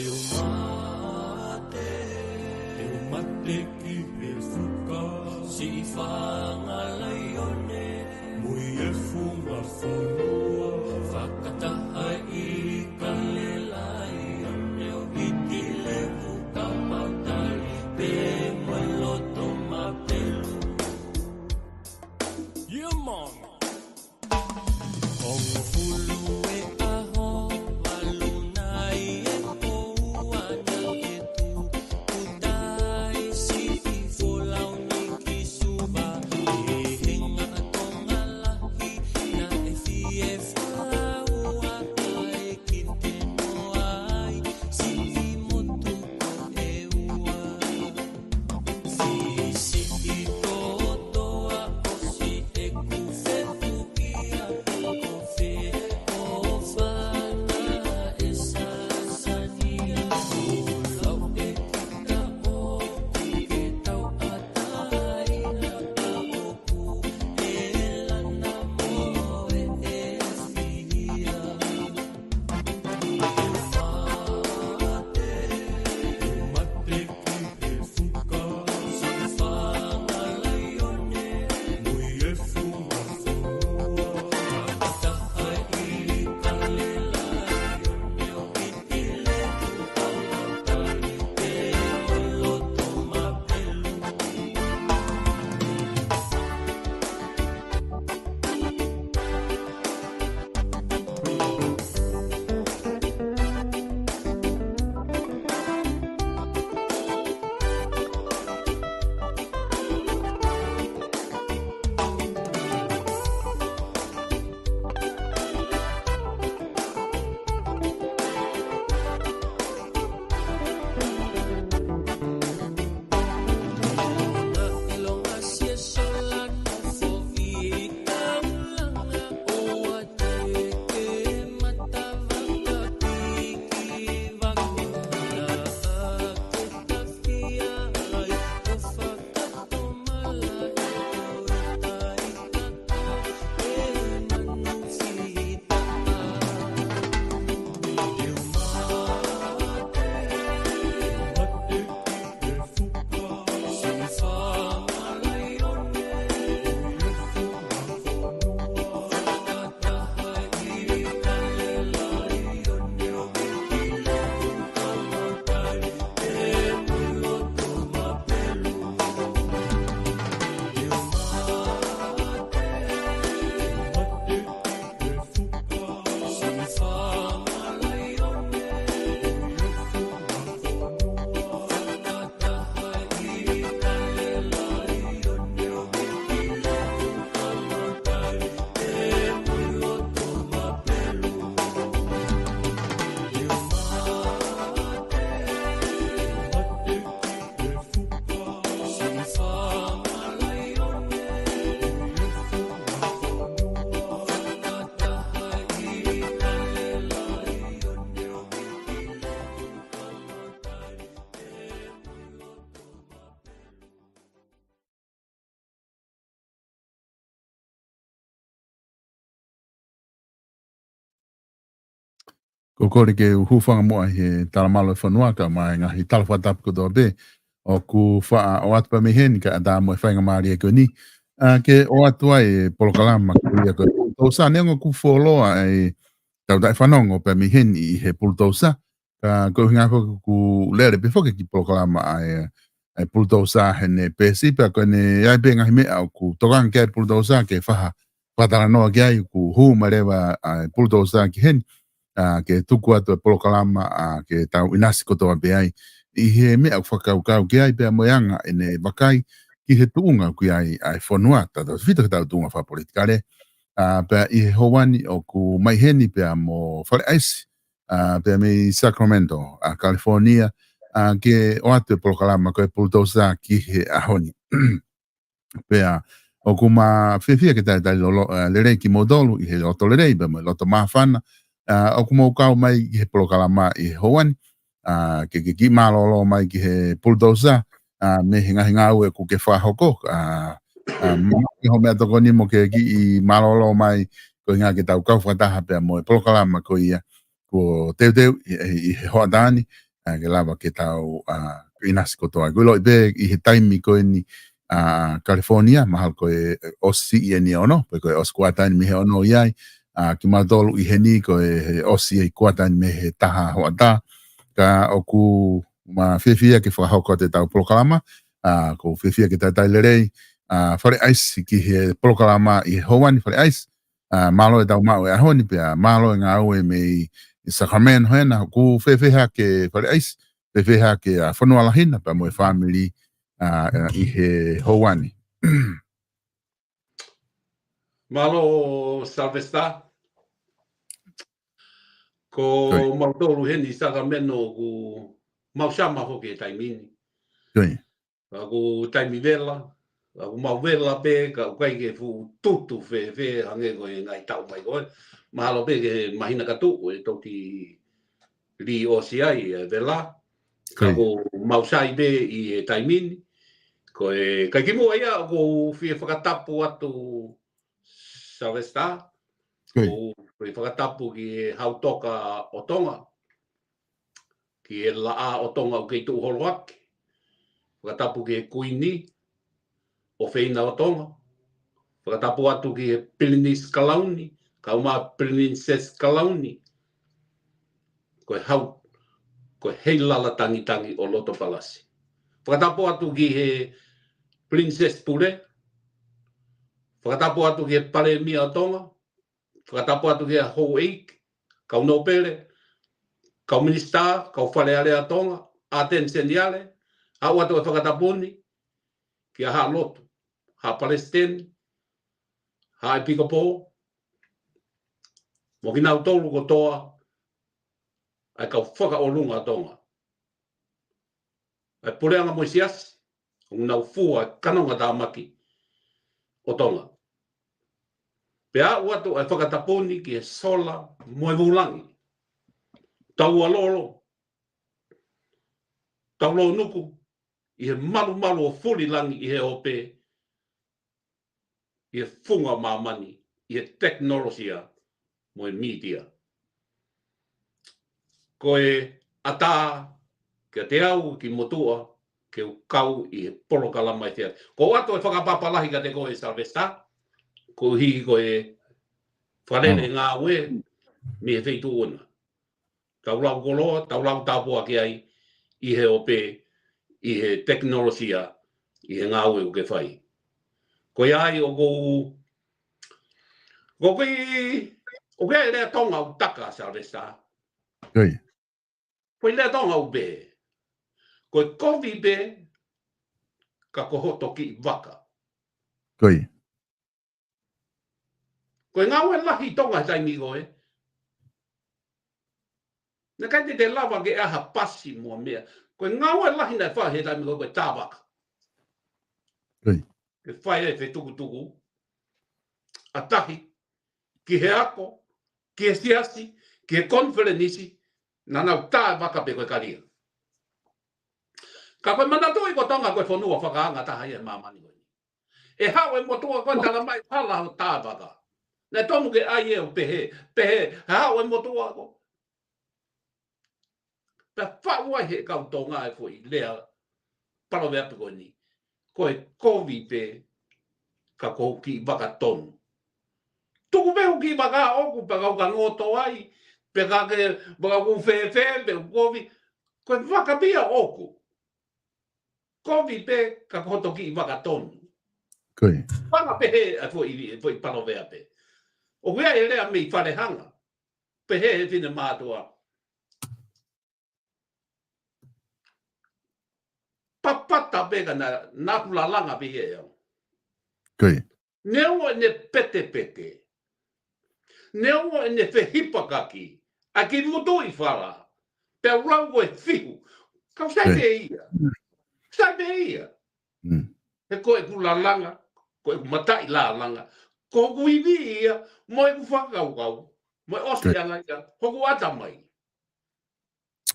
teu mate que refuca, si whangalayone, mui e funga whanua, whakatahai I kalelai, aneo iti levu kamatali, pe maloto mapelu. Yeah, man! Ong hulu e aho, malunai e koua nang etu, utai si ifolau ni kisuba, hinga atonga lahi na e fiefau akai kiteno ai, si motu ko e ua. Si totoa o si e kufetu ia o fe o whana e sasania o lau e kita o ke tau atai na ka oku e lana mo e whia. Mate ki e fuka, si whangalayone, mui e funga whanua, whakatahai I kalelai, oneo iti levu kamatali, pe maloto mapelu. Na ilonga sia sola no fovita langa o ate ke mata vaka piki vaka na ke tafia ai o whakato malai o tai kata e manu fita Teu mate ki e fuka, si whangalayone, mui e funga whanua, whakatahai I kalelai, oneo iti levu kamatali, pe maloto mapelu. Teu mate ki e fuka, si whangalayone, mui e funga whanua, whakatahai I kalelai, oneo iti levu kamatali, pe maloto mapelu. Teu mate ki e fuka, si whangalayone, mui e funga whanua, whakatahai I kalelai, oneo iti levu kamatali, pe maloto mapelu. Ko kore ke hufanga moa he talamalo whanua ka mai ngahi talawhatapu ko doa be o ku wha o atu pa meheni ka ada mo e whainga maari e ko ni ke o atu ai polokalama ko ia ko tausa nengo ku wholoa e tau dai whanongo pa meheni I he pultausa ka ko hinga ko ku lere pe whoke ki polokalama ai pultausa hene pesi pa ko ne ai be ngahi mea o ku tokang ke pultausa ke whaha whatara noa ke ai ku hu marewa pultausa ki heni ke tuku atu e polokalama ke tau inasi kotoa be ai I he mea whakaukau ke ai pia moeanga ene wakai ki he tuunga ki ai whanua tata whita ka tau tuunga wha politikare pia I he howani o ku maiheni pia mo whare aisi pia me Sacramento California ke o atu e polokalama ko e pultosa ki he ahoni pia o ku ma whiawhia ke tai lolo lerei ki modolu I he loto lerei pia mo loto mahawhana o ku mau kau mai ki he polokalama I he howani ke ki malolo mai ki he pultosa me hinga hinga ue ku ke whahoko ke ho mea toko ni mo ke ki I malolo mai ko hinga ke tau kau whataha pia mo e polokalama ko ia ko teu I he hoadani ke lava ke tau inasi kotoa. Ko loi be I he taimi ko ni California, mahal ko osi I ni ono, pe ko os kuata ni he ono iai, ki matolu I he ni ko osi I kuata ni me he taha hoata, ka oku ma fefia ke whakahoko te tau proklama, ko fefia ke tai lerei, whare ice ki he proklama I Hawani whare ice, malo e tau mau e ahoni pia, malo e ngā ue me I Sacramento hena, ku fefeha ke whare ice, fefeha ke whanua lahina, pa mo e family I he Hawani. Malo Salvesta. Ko mautolu heni Sacramento ku mausama hoke taimini. Ku taimivela, ku mauvela pe ka kai ke fu tutu fe hange ko ngai tau mai ko. Mahalo pe ke mahina ka tu e toti li OCI vela. Ka ko mausai be I taimini. Ko e kai ki mo ia ko fi whakatapu atu Salvesta. Ko e whakatapu ki hautoka o tonga. Ki e laa o tonga o kei tu holoaki. Whakatapu ki e kuini o whaina o tonga. Whakatapu atu ki e Pilinis Kalauni. Ka uma Princess Kalauni. Ko e hau. Ko e heilala tangi o Loto Palasi. Whakatapu atu ki he Princess Pure. Whakatapu atu ki e Paremia o tonga. Whakatapu atu ki e Hoeik. Kau Nopere. Kau Minister. Kau Whareare a tonga. Atensianiale. Hau atu e whakatapuni. Ki a ha lotu. Ha Palestine. Ha e Pikapo. Mo ki nau tolu ko toa. Ai kau whakaolunga a tonga. Ai pureanga Moisiasi. Ngu nau fua kanonga tā maki. O tonga. Pea watu ai whakatapuni ki e sola moe vulangi. Tau alolo. Tau lo nuku. I he malu o fuli langi I he ope. I he funga mamani. I he teknolosia. Moe media. Ko e ata. Ke te au ki motua. Ke u kau I he polo kalama I te. Ko atu e whakapapalahi ka te koe Salvesta. Ko hiki ko e wharere ngā ue. Mi he feitu ona. Tau lau koloa. Tau lau tāpua ki ai. I he ope. I he teknolosia. I he ngā ue o ke whai. Ko ai o kou. Ko kui. O kia e lea tonga u taka Salvesta. Ko i lea tonga u be. Ko i kovi be. Ka kohoto ki waka. Ko i ngā ue lahi tonga taimi koe. Na kai te lava ke aha pasi mua mea. Ko ngā ue lahi na whahe taimi koe tā waka. Ke whae e whe tuku. A tahi. Ki he ako. Ki he siasi. Ki he konferenisi. Na nau tā waka pe koe karia. Ka koe manatoi ko tonga koe whanua whakaanga taha e mamani koe. E hau e motua koe tala mai pala o tā waka. Na tomu ke ai e o pehe. Hau e motua ko. Ta whauai he kau tonga e fwoi lea. Palo me api koe ni. Koe kovi pe. Ka kou ki waka tonu. Tuku mehu ki waka oku pe kau ka ngoto ai. Pe ka ke waka ku whewhe pe kovi. Koe waka pia oku. Kovi pe ka koto ki waka tonu. Waka pehe e fwoi palo me api. O wea e lea mei wharehanga. Pehe he whina mātua. Papata pega na nakula langa pihe eo. Neo ne pete. Neo ne whehipakaki. A ki mutu I whara. Pe rau e whihu. Kau sai me ia. Sai me ia. He koe kula langa. Koe matai la langa. Ko kuivi ia. Moe ku whakau. Moe osi anga ia. Hoku ata mai.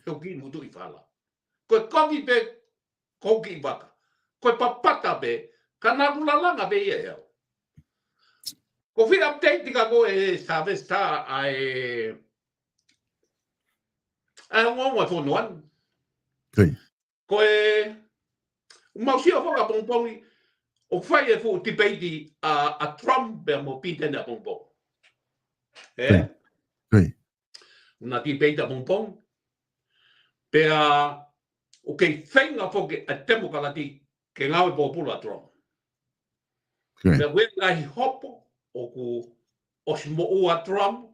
Heo ki mutu I whara. Koe koki pe. Koki waka. Koe papata pe. Ka nakula langa pe ia eo. Ko whina update ka koe e Salvesta ai. Ai ngongo e whonuan. Ko e mausia foka pongpongi o fai e fu debate a Trump be mo pite na pongpong. Na debate a pongpong. Pe o kei whainga foke a demokrati ke ngawe popula Trump. Pe wea ngai hopo o ku osmo ua Trump,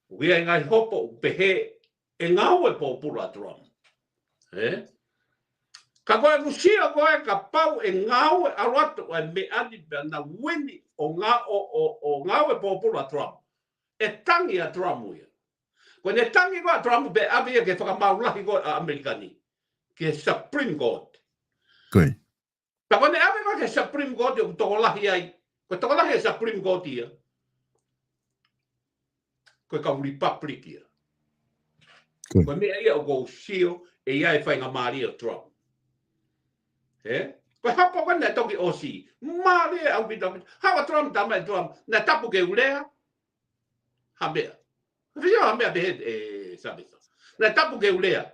wea ngai hopo o pehe e ngawe popula Trump. Ka koe musia koe ka pau e ngawe aratu e me ani pe na weni o ngawe popula Trump. E tangi a Trump uia. Koe ne tangi koe a Trump pe abia ke whakamaulahi koe a Amerikani. Ke Supreme Court. Pa koe ne abia koe ke Supreme Court o tokolahi ai. Koe tokolahi e Supreme Court ia. Koe ka Republic ia. Koe mea ia o kou sio e ia e whainga maari o Trump. Koe hapa koe ne toki o si. Maari e au pita. Hawa Trump tamai Trump. Na tapu ke ulea. Ha mea. Whio ha mea behe e sabisa. Na tapu ke ulea.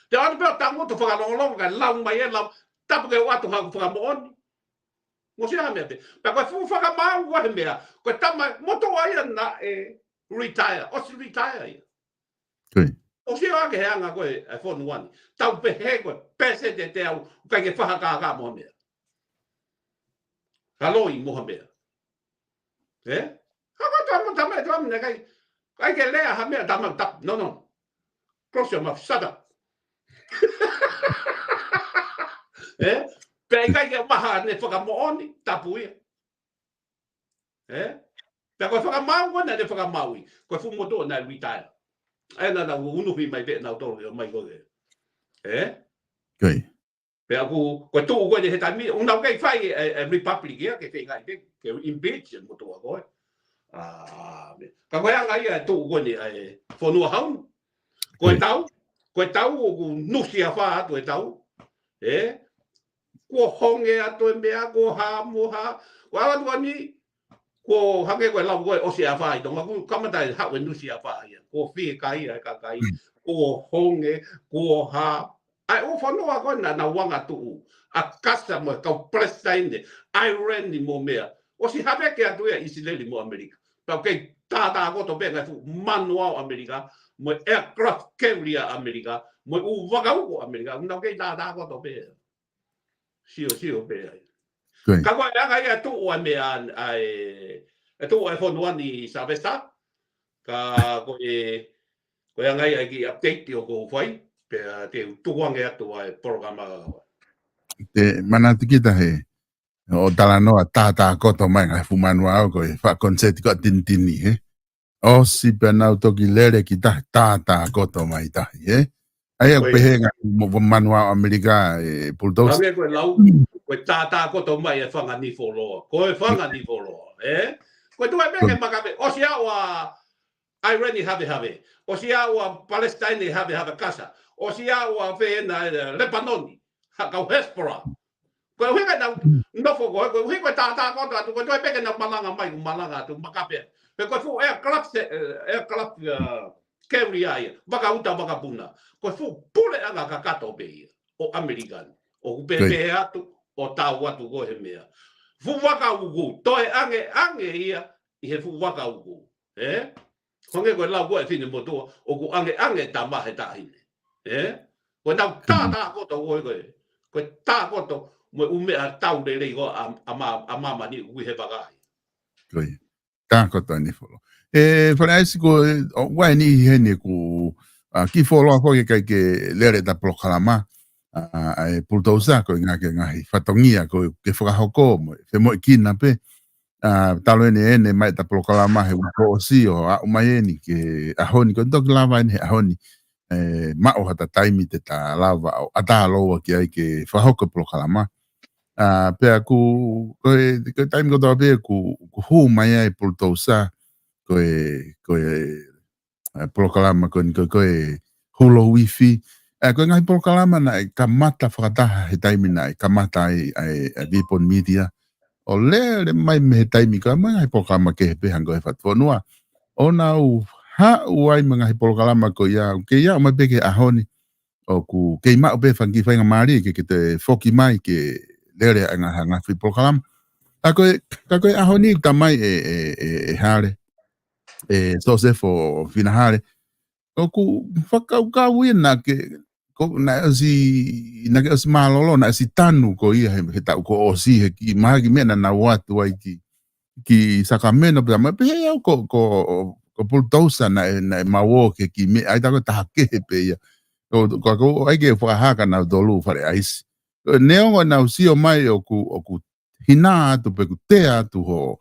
Te anu peo tangoto whakalongolongo ka lau mai e lau. Tapu ke watu whakamooni. Mosia ha mea behe. Pa koe fu whakamau wahe mea. Koe tamai moto aia na retire. Osi retire ia. O si ake heanga koe e whonu wani. Tau pehe koe pese te au kai ke whakaka moha mea. Kaloi moha mea. Haka tamai ne kai. Kai ke lea ha mea tamai tap. No. Cross your mouth. Shut up. Pe kai ke maha ne whakamooni tapu ia. Pe koe whakamau wana ne whakamaui. Koe fumoto na retire. Ai na unuhi mai be na tolo mai koe. Pe aku koe tu koe he tami una kai fai Republic ia ke ngai ke impeach mo to koe. Ka koe anga ia tu koe ni fonua hau. Koe tau o nusia fa atu e tau. Ko honge atu e mea ko ha moha. Wa tu ani ko hake koe lau koe osi a whai tonga ku kamatai hau e nusi a whai ko whie kai ai ka kai ko honge ko ha ai o whanua koe na wanga tuu a kasa mo kau prestainde Iran ni mo mea osi hape ke atu ea Isileli mo Amerika pau kei tātā koto pe ngai fu manuao Amerika mo aircraft carrier Amerika mo u wakauko Amerika unau kei tātā koto pe sio pe ai. Ka koe anga ia tu o mea ai tu o fonu ani sabesta ka koe anga ia ki update o ko fai pe te tuange atu ai programa te manati kita he o talanoa tata koto mai ngai fumanua au koe fa konseti ko tintini o si penau toki lere ki tata koto mai tahi ai au pehenga manua Amerika puldos koe lau koe tātā koto mai e whanga ni wholoa. Koe whanga ni wholoa. Koe tu e meke makabe. O si aua Irani have. O si aua Palestine have kasa. O si aua whena Lebanoni. Kau Hezbollah. Koe huinga na nofo koe. Koe huinga tātā koto atu. Koe tu e meke na malanga mai. Malanga atu makabe. Koe fu aircraft carrier ai. Waka uta waka puna. Koe fu pule anga kakato pe o American. O pepe atu. O tau watu ko he mea. Fu waka ugu. Toe ange ia i he fu waka ugu. Honge koe lau koe whine motua. O ku ange ta mahe tahine. Koe nau tā koto koe. Koe tā koto mo umea tau rei ko a mama ni ui he wakai. Koe. Tā koto ni wholo. Whare aisi ko wai ni he ne ku ki wholoa koe kai ke lere ta proklama. Ai pultausa ko ngahi fatongia ko ke whakahoko mo te mo kina pe talo ene mai ta proklama he ko si o a mai ni ke ahoni ko tok lava ni ahoni ma o hata taimi te ta lava o ata loa ki ai ke whahoko proklama pe ko taimi ko to pe ku hu mai ai pultausa ko proklama ko holo wifi ko ngai proklama na kamata whakataha he taimi na kamata ai Vipon Media o le mai me he taimi ka mai proklama ke he pehango he whatwonua o nau ha uai mga he proklama ko ia ke ia mai peke ahoni o ku ke ma be fangi fa ngamari ke te foki mai ke lere nga free program ka ko ahoni tamai e hare so se fo fina hare o ku ka wina ke ko na si malolo na si tanu ko ia he ta ko o si he ki magi mena na watu ai ki Sacramento pe ma pe ko pultosa na mawo ke ki me ai ta ko ta ke pe ia ko ai ke fa ha kana dolu fa ais neo na usio mai o ku hina tu pe ku te tu ho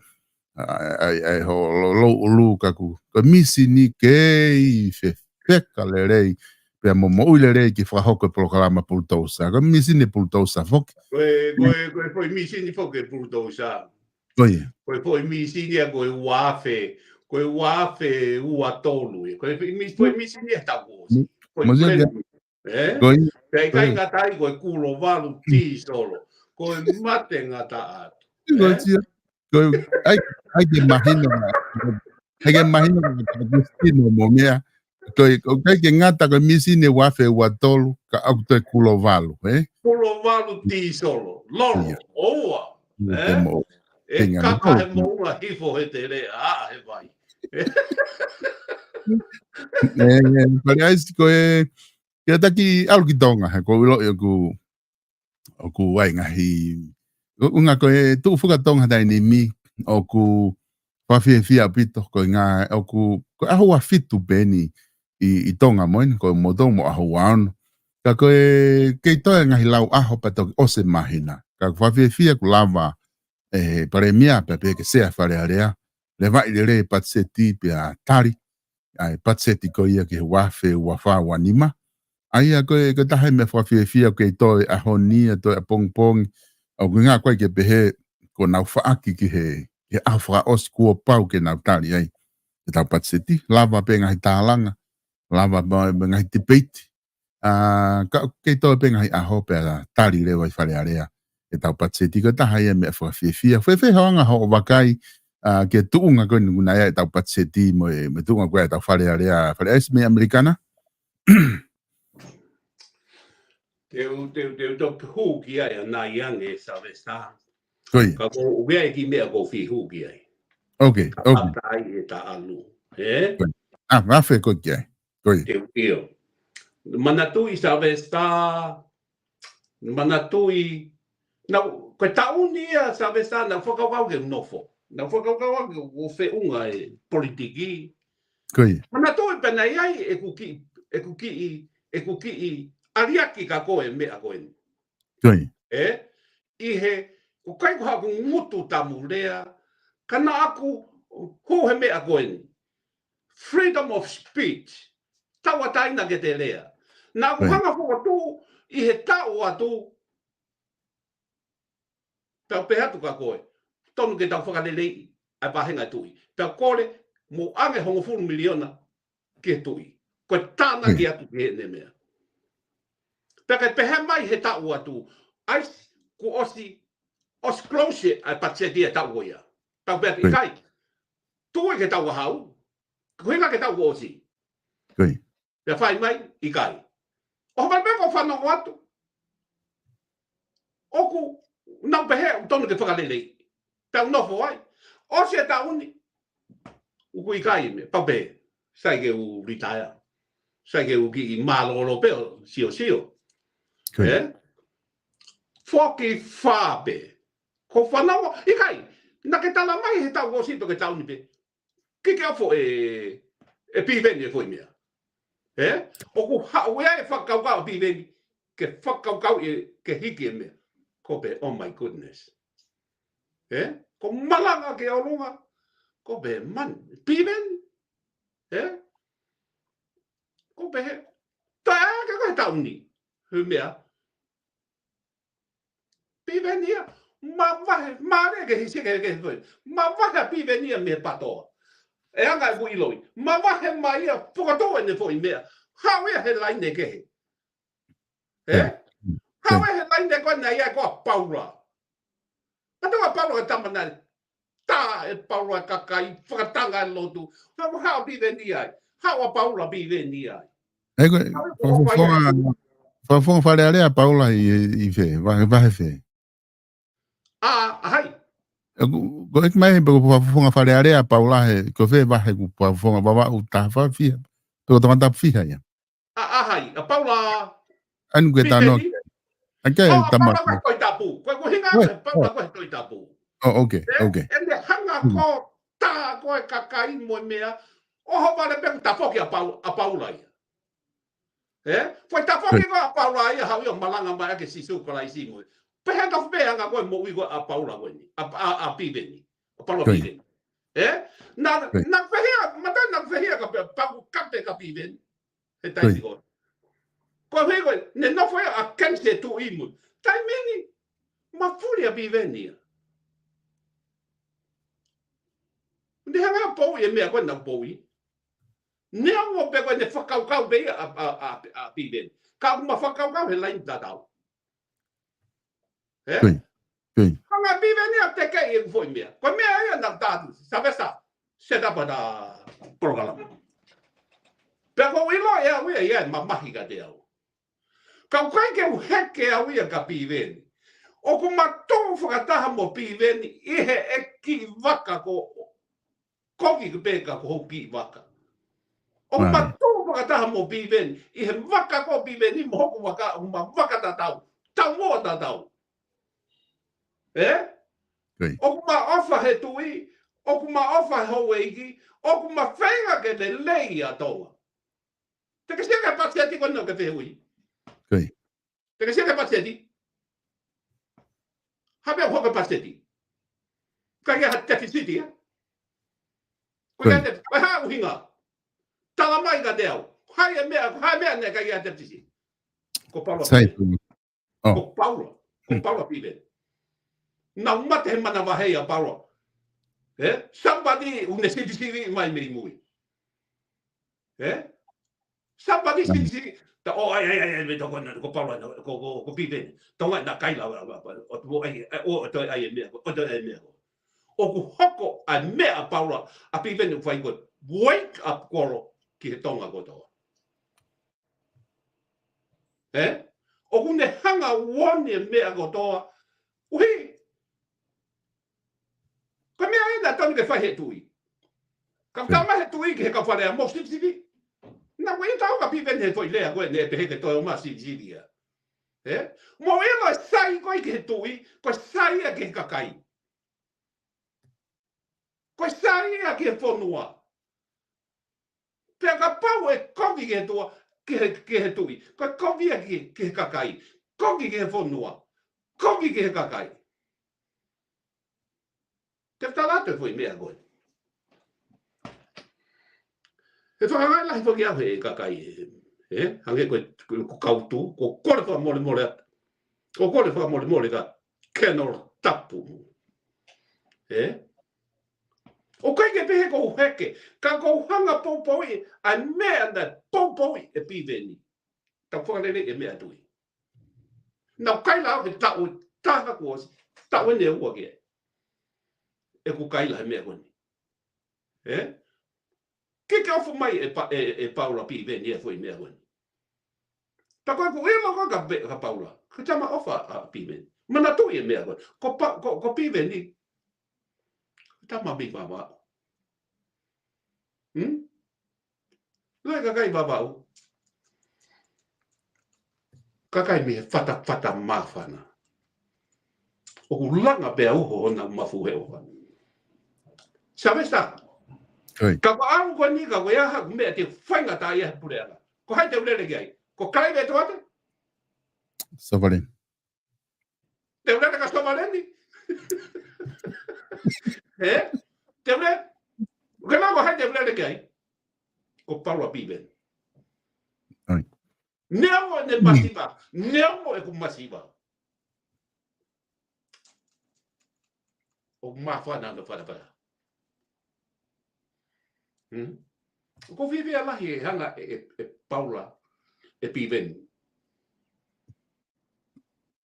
ai ho lo lu ka ku ko misi ni ke fe ka le rei pe mo le rei ki fa ho ko programa pultosa ko misi ni pultosa fok Koe misi ni fo ke pultosa. Koe misi ni koe wafe. Koe wafe ua tolu. Koe misi ni ta wosi. Koe friendly. Pei kai ngatai koe kulo walu ti solo. Koe mate ngata atu. Hay que imagino Agustino momia que ngata ko misi ni wafe watolu ka auto kulo valu Kulo valu ti solo lolo oa kaka he moa hifo he te rea he vai parece que tá aqui algo que tonga ko lo ku wai ngahi unga ko tu fuka tonga dai ni mi o ku fa fia pito ko nga o ku aho fitu beni i tonga moin ko modo mo aho wan ka ko ke to nga hilau aho pato o se mahina ka fa fia ku lava premia pe que sea fare area le vai le patseti pe tari ai patseti ko ia ke wafe wafa wanima ai ko ta me fa fia ke to aho ni to pong pong o nga ko ke be ko na fa aki ki he ke afra os ku pau ke na tali ai ta patseti lava pe nga talanga lava ba nga tipeit ka ke to pe nga aho pe tali le vai fare area e ta patseti ko ta hai me fa fia hanga ho vakai ke tuunga ko nguna ya ta patseti mo me tuunga ko ta fare area fare es me americana Te huki ai na yange savesta. Ka ko ue ki me ko fi huki ai. Okay. Tai e ta alu. Vafe ko kia. Teo. Manatui savesta. Manatui. Na ko taunia savesta na whakawau ke nofo. Na whakawau ke o fe unga e politiki. Manatui pena iai e kuki ariaki ka koe mea koe. I he ko kai ko haku ngutu tamu rea kana aku ho he mea koe. Freedom of speech. Taua taina ke te rea. Na ku hanga whaka tū i he tau atu. Pea pehatu ka koe. Tonu ke tau whakalelei ai pahenga tui. Pea kore mo ange hongo furu miliona ke tui. Koe tāna ki atu ke ne mea. Pea kai pehe mai he tau atu. Ai ku osi close ai patseti e tau ia. Pea pea ki kai. Tui ke tau hau. Kuinga ke tau osi. Pea whai mai i kai. O mai meko whanongo atu. Oku nau pehe tonu ke whakalelei. Pea unofo ai. Osi e tau uni. Uku i kai me. Pea pe. Sai ke u retire. Sai ke u ki i malolo peo. Sio. Foki whape. Ko whanau. I kai. Na ke tala mai he tau osito ke tau ni pe. Kike afo e piveni e foi mea. Oku hauea e whakaukau piveni. Ke whakaukau ke hiki e mea. Ko pe, oh my goodness. Ko malanga ke aurunga. Ko pe, man, piveni. Ko pe he. Tae ke koe tauni. Hu mea. Pivenia. Ma vahe, ma ke hisi ke foi. Ma vahe pivenia me patoa. E anga e bui loi. Ma wahe mai a pokatoa ne foi mea. Hau e he laine ke he. Hau e he laine koe nei e koa paura. Atua paura e tamana. Tā e paura kakai. Whakatanga e lotu. Hau bi veni ai. Hau a paura bi veni ai. Whaafonga whare alea paula I whe, wahe whe. Hai. Ko ek mai pe ko whaafonga whare alea paula he, ko whe wahe ku whaafonga wawa u taha whia. Pe ko tamata whia ia. Hai, a paula. Anu koe tānoa. Okay, paula koe toi tapu. Koe hinga, paula koe toi tapu. Oh, okay. Ende hanga ko tā koe kakai mo mea, oho wale pe tafoki a paula ia. Foi tafoki ko a paula ia, hau ia malanga mai ake sisu ko lai simu. Pehe ka whea nga koe mo iwa a paula koe ni, a piveni, a paula piveni. Na whea, mata na whea ka paku kape ka piveni. He taisi koe. Koe whea koe, ne no whea a kense tu imu. Tai meni, ma furi a piveni ia. Ni hanga poui e mea koe na poui. Nea mo pe koe ne whakaukau bei a piveni. Ka uma whakaukau he lain tatau. Hanga piveni a te kei e foi mea. Koe mea ia na tatu. Sabesa, set up a program. Pe ko ilo e au ia ma mahi ka te au. Ka kai ke u heke au ia ka piveni. O ku matou whakataha mo piveni ihe e ki waka ko koki ke peka ko hoki waka. O matou whakataha mo piveni ihe waka ko piveni mo hoku waka uma waka tatau. Tau mo tatau. O kuma ofa he tui, o kuma ofa ho eiki, o kuma whenga ke te lei a toa. Te kasi ka pasiati ko no ke whihui. Te kasi ka pasiati. Habe o hoka pasiati. Ka ia te fisiti ya. Ko ia te ha uhinga. Tala mai ka te au. Hai mea ne ka ia te fisiti. Ko Paulo. Ko Paulo pibe. Na mate he mana wahei a Paulo. Somebody une siri mai me mui. Somebody siri ta ai me to ko Paulo ko pibe. Tonga na kaila o to ai me o to ai me. O ku hoko a me a Paulo a pibe no fai ko wake up koro ki he tonga ko to. O ku ne hanga one me a ko to. Ui ka mea e na tonu ke whai he tui. Ka tama he tui ke he ka whare a mo siri. Na wei tau ka piven he foi lea koe ne pe he ke toi o ma siri ia. Mo e lo sai koe ke he tui, koe sai a ke he kakai. Koe sai a ke he whonua. Pea ka pau e kovi ke he tua ke he tui. Koe kovi a ke he kakai. Kovi ke he whonua. Kovi ke he kakai. Te whalato foi mea koe. He whakangai lahi whaki au he kakai. Hange koe kautu, ko kore wha mole. Ko kore wha mole ka kenor tapu. O kai ke pehe ko heke, ka ko hanga popoi, a mea na popoi e piveni. Ta whakarere e mea tui. Nau kai lau he tau taha kuosi, tau ene ua kia. E ku kai lahi mea koni. Ke ofu mai e Paula piveni e foi mea koni. Ta koe ku ilo ka Paula, ka tama ofa a piveni. Mana tui e mea koni. Ko piveni, tama mi wawau. Lai ka kai wawau. Ka kai me whata mawhana. O ku langa pea uho hona mafu he oha. Sabe sa? Ka ko au ko ni ka ko ya ha me te whainga ta ia pureanga. Ko hai te ulere ki ai. Ko kai me to ate? Sovalen. Te ulere ka Sovalen ni? Te ulere? Ko na ko hai te ulere ki ai? Ko Paulo piben. Neo ne masiva. Neo e ku masiva. O mawhana na whanapara. Ko vive alahi e hanga e Paula e piven.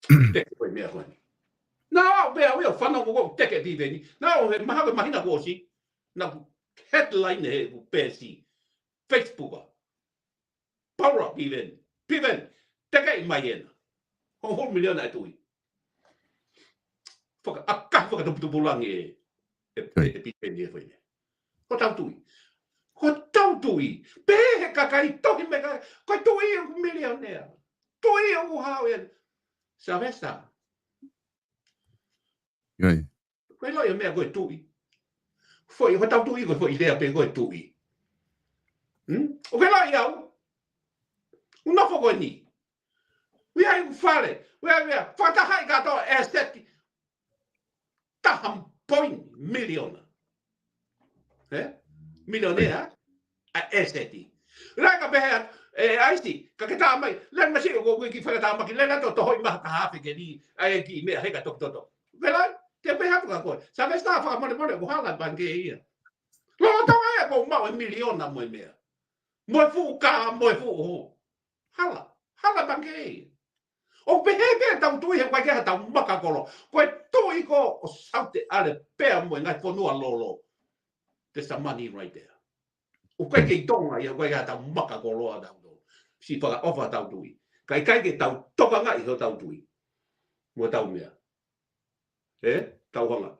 Teke koe mea koe. Nā, mea wea whanau ko teke piveni. Nā, he maha mahina ko si. Nā, headline he ku pēsi. Facebook. Paula piven. Piven. Teka i mai ena. Ho miliona e tui. Foka aka foka tupulangi e piteni e foi. Ko tau tui. Ko tau tui. Pe he kakai toki me ka ko tui o milionea. Tui o hauen. Savesta. Oi. Ko lo ia me ko tui. Foi ko tau tui ko foi idea pe ko tui. O que lá ia? O não foi ni. We are fare. We are fata hai gato estet. Taham point million. Milionea a esteti. Raga behat aisti ka kita mai len masi ko ki fa ta maki len to hoi ma ta hafi ke ni ai ki me he ka to. Vela te behat ka ko. Sabes ta fa mo ko hala ban ke ia. Lo ta ai ko ma million na mo me. Mo fu ka mo fu ho. Hala ban ke. O pehe tau tui he kwai ke tau maka kolo. Koe tui ko o saute ale pea mo ngai fonua lolo. There's some money right there. O koe ke tonga ia kwai ke tau maka kolo a tau tui. Si whaka ofa tau tui. Kai ke tau toka ngai ho tau tui. Mo tau mea. Tau hanga.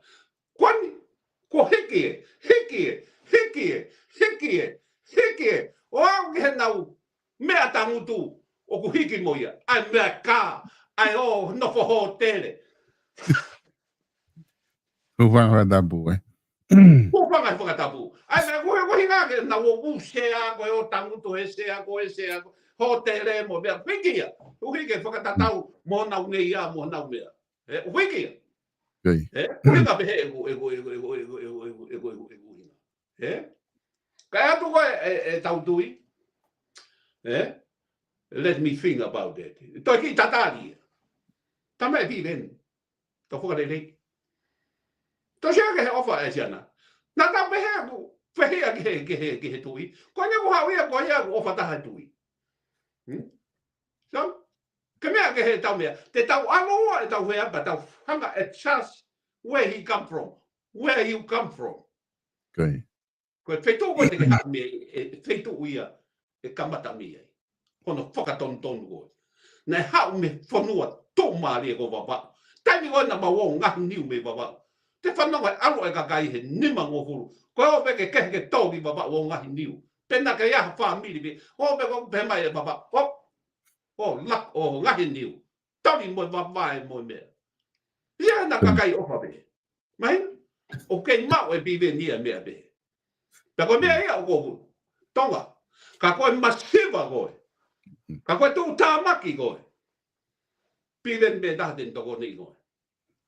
Kwani, ko heke. O au ke he nau mea tangutu. O ku hiki mo ia. Ai mea ka. Ai o nofo ho tele. Ufanga tabu Ufanga tabu. Ai mea ko hinga ke na o usea ko o tangutu esea ko. Ho tele mo mea. Hiki ia. O hiki whakatatau mo nau nei ia mo nau mea. O hiki ia. O hinga behe ego. Kai atu ko e tau tui. Let me think about it. Toi ki tatari. Tamai viven. To fuka lei. To sia ke ofa e siana. Na ta behe ke tui. Ko ne ko hawi ko ia ofa ta tui. So, ke mea ke he tau mea. Te tau aloa e tau hea ba tau hanga e chance where he come from. Where you come from. Okay. Ko feito ko te ke ha me feito uia e kamata me. Kono whakatonton koe. Nei hau me whanua tō maari e ko wapa. Taimi koe na mawo ngahi niu me wapa. Te whanua e alo e kakai he nima ngō huru. Koe o peke kehe tōki wapa o ngahi niu. Pena ke iaha whamiri pe. O peke pe mai e wapa. O lak o ngahi niu. Tauri mo wapa e mo mea. Ia na kakai ofa pe. Mai? O kei mau e bive nia mea pe. Peko mea ia o kohu. Tonga. Ka koe masiva koe. Ka koe tū tāmaki koe. Piven me tāten toko ni koe.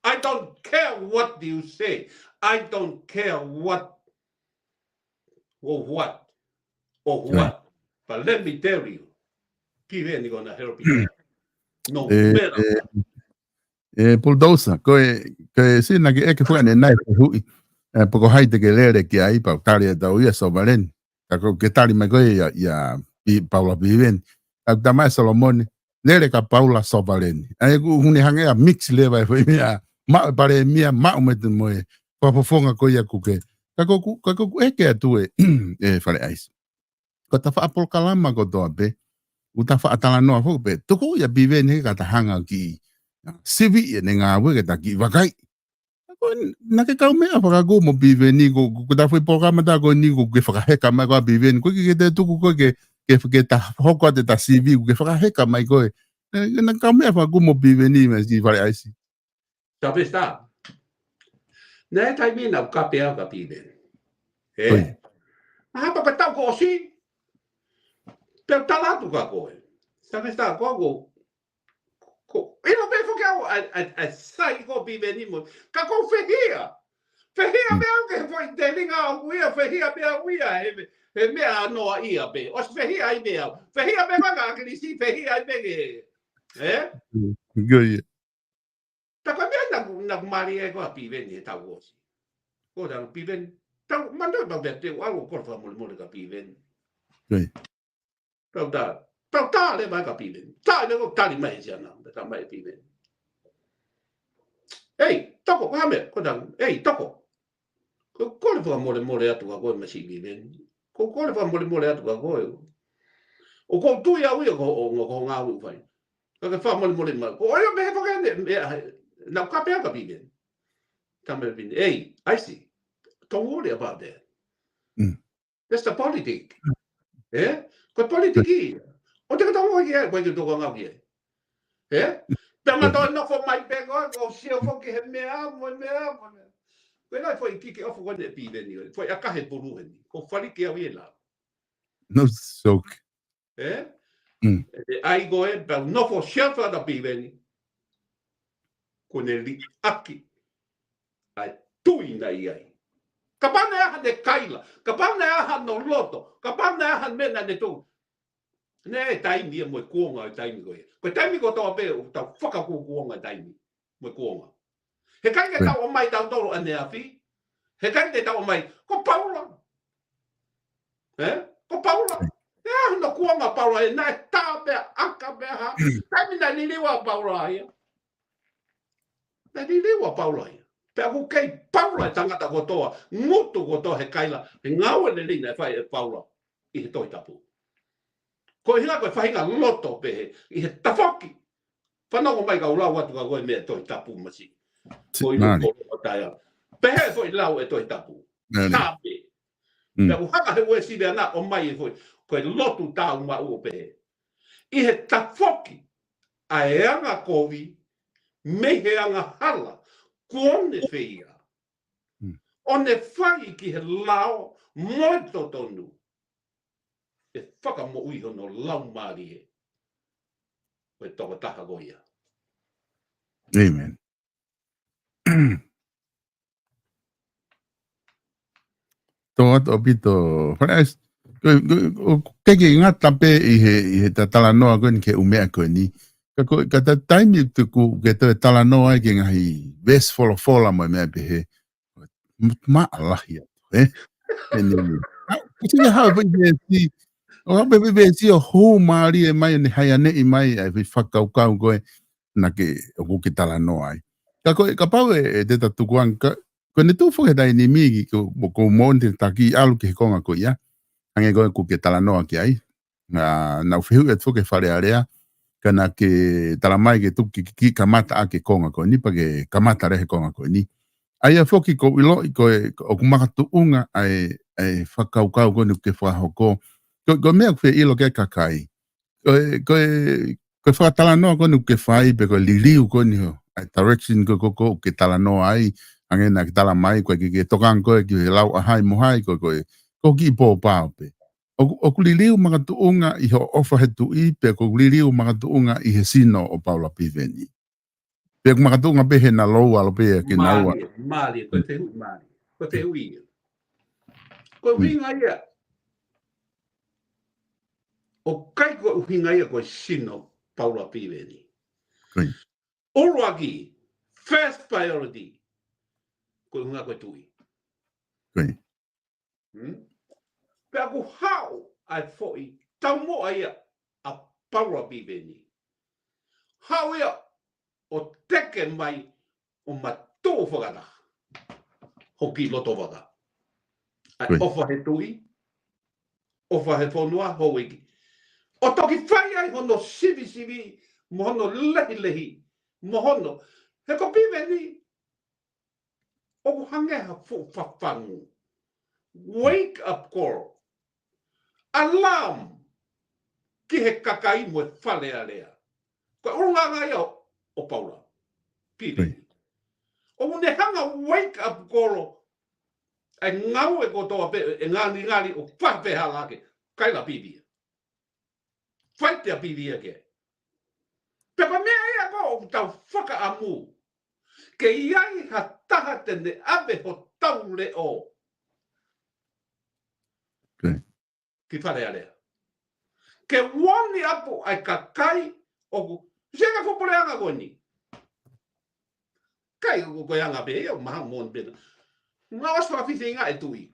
I don't care what you say. I don't care what. But let me tell you. Piven ni gonna help you. No matter. Puldosa, koe sina ki eke fuane nai hui. Poko haite ke lere ki ai pau tari e tau ia so valen. Kako ke tari mai koe ia Paula Piven. Aku tamai Solomon lere ka Paula Sovaleni. Ai ku huni hange a mix leva foi mia ma pare mia ma umet moe. Pa fofonga ko ia kuke. Kako eke atu e fale ais. Ko ta fa apol kalama ko do be. Uta fa atala no fo be. Toko ia Piven ka ta hanga ki. Sivi e nga we ke ta ki vakai. Na ke kau mea whakago mo Piven ni ko ta foi programa ta ko ni ko ke whakaheka mai ko Piven. Ko ke te tuku ko ke ta hoko te ta CV ke whakaheka mai koe. Na kau mea whakago mo Piven ni me si whare aisi. Sabe está? Nē tai mina ka pea ka Piven. Hapa ka tau ko si. Pe talatu ka koe. Sabe está? Ko ino be fo a sai ko Piven ni mo. Ka ko fehia. Fehia me au ke foi delinga o ia fehia be au ia e mea noa ia be. Os fehia ai mea. Fehia me wanga ke si fehia ai be. Good. Ta ka mea na mari e ko Piven ni tau osi. Ko da Piven tau manda ba be te au ko fa mo ka Piven. Good. Tau ta le mai ka Piven. Ta le ko tali mai sia na, ta mai Piven. Ei, toko ka me ko da. Ei, toko. Ko le fa mo atu ka ko ma si Piven. Ko le fa mo atu ka ko. O ko tu ia ui ko nga u fai. Ka fa mo ma. O yo me fa ka na ka pe ka bi. Tamil bin. Hey, I see. Don't worry about that. That's the politics. Eh? Ko politiki. O te ka tawo ki ko te to nga ki. Eh? Pero to no fo mai pe ko o si o fo ki he mea mo. Pela foi kiki o fo ne pi veni. Foi a ka he puru ni. Ko fali ki awi la. No sok. Eh? Ai go e per no fo shelfa da pi veni. Ko ne li aki. Ai tui na ai. Kapana ya han de kaila, kapana ya han no loto, kapana ya han mena de tu. Ne tai mi mo kuonga tai mi go. Ko tai mi go to pe ta faka ku kuonga tai mi mo kuonga. He kai ke ta o mai ta tolo ane afi. He kai te ta o mai ko Paula. Ko Paula. Ya no kuonga Paula e na ta pe aka pe ha. Tai mi na ni lewa Paula ya. Na ni lewa Paula ya. Pe aku kei Paula e tangata kotoa, ngutu kotoa he kaila, he ngawe le lina e whai e Paula i he toi tapu. Ko hina koe whahinga loto pe i he tawhaki. Whanako mai ka ulau atu ka koe mea toi tapu masi. Ko i luko o taia. Pehe foi lau e toi tapu. Tāpe. Pe aku haka he ue sibe ana o mai e foi, koe lotu tāu ma ua pehe. I he tawhaki a e anga kovi, me he anga hala, kuone feia. O ne whai ki he lao moito tonu. E whaka mo ui hono lau maari e. Koe toko taka goia. Amen. Tō ato pito. Whanais, keke ngata pe i he tala noa koe ni ke umea koe ni. Ka ta taimi tuku ke te tala noa ke ngahi ves fola mo mea pe he. Ma alahi atu, Kasi hao pe si o pe si o ho mari e mai ne hai ane i mai ai fi whakaukau koe na ke o ke tala noa ai. Ka pau e te tatukuang ko ne tu fo he dai ni migi ko monte taki alu ke konga ko ia. Ange koe ku ke tala noa ki ai. Na ufihu e tuke whare area kana ke tala mai ke tuki ki kamata a ke konga ko ni pa ke kamata rehe konga ko ni. Ai a foki ko ilo ko o kumaka tuunga ai whakaukau ko ni ke whahoko. Ko mea kwe ilo ke kakai. Ko whakatala noa ko ni ke whai pe ko liliu ko ni ho. Ai direction ko ke tala noa ai. Ange na ke tala mai ko ke tokan ko ke lau ahai mohai ko ki po pao pe. O kuliliu maka tuunga i ho ofa he tui pe ko kuliliu maka tuunga i he sino o Paula Piveni. Pe maka tuunga pe he na loa lo pe ke naua. Mali, ko te hui mali. Ko te hui. Ko hinga ia. O kai ko hinga ia ko sino Paula Piveni. Oroaki, first priority. Ko hunga ko tui. Pe aku hao ai foi tau mo ai a Paula Piveni. Hao ia o teke mai o matō whakata. Hoki loto waka. Ai ofa he tui. Ofa he whanua hauiki. O toki whai ai hono sivi. Mohono lehi. Mohono. He ko Piveni. O hangeha whawhangu. Wake up call. Alarm. Ki he kakai mo e whalea lea. Ko urunga ngai o Paula. Piveni. O ne hanga wake up call. E ngau e kotoa pe, e ngani o whawheha lake. Kaila pivia. Whaitea pivia ke. Pepa mea ea ko o tau whaka amu. Ke iai ha taha tene ave ho tau le o. Ki wharea lea. Ke wani apu ai kakai o ku. Senga whoporeanga koe ni. Kai ko koe anga pe, eo maha mon pena. Nga wasu awhithi inga e tui.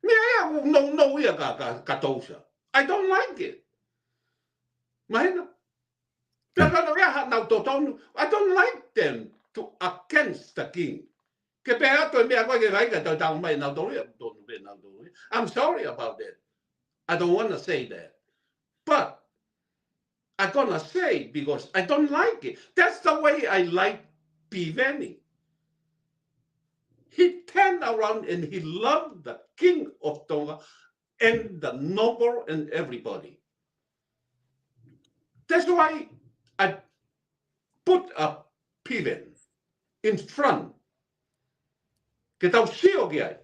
Mea ea no ia ka tausa. I don't like it. Mahina. Peka no ea nau totonu. I don't like them to against the king. Ke pe ato e mea koe ke raika tau tau mai nau tonu ia. I'm sorry about that. I don't want to say that. But I'm gonna say because I don't like it. That's the way I like Piveni. He turned around and he loved the king of Tonga and the noble and everybody. That's why I put a Piven in front. Que tau sio ki ai.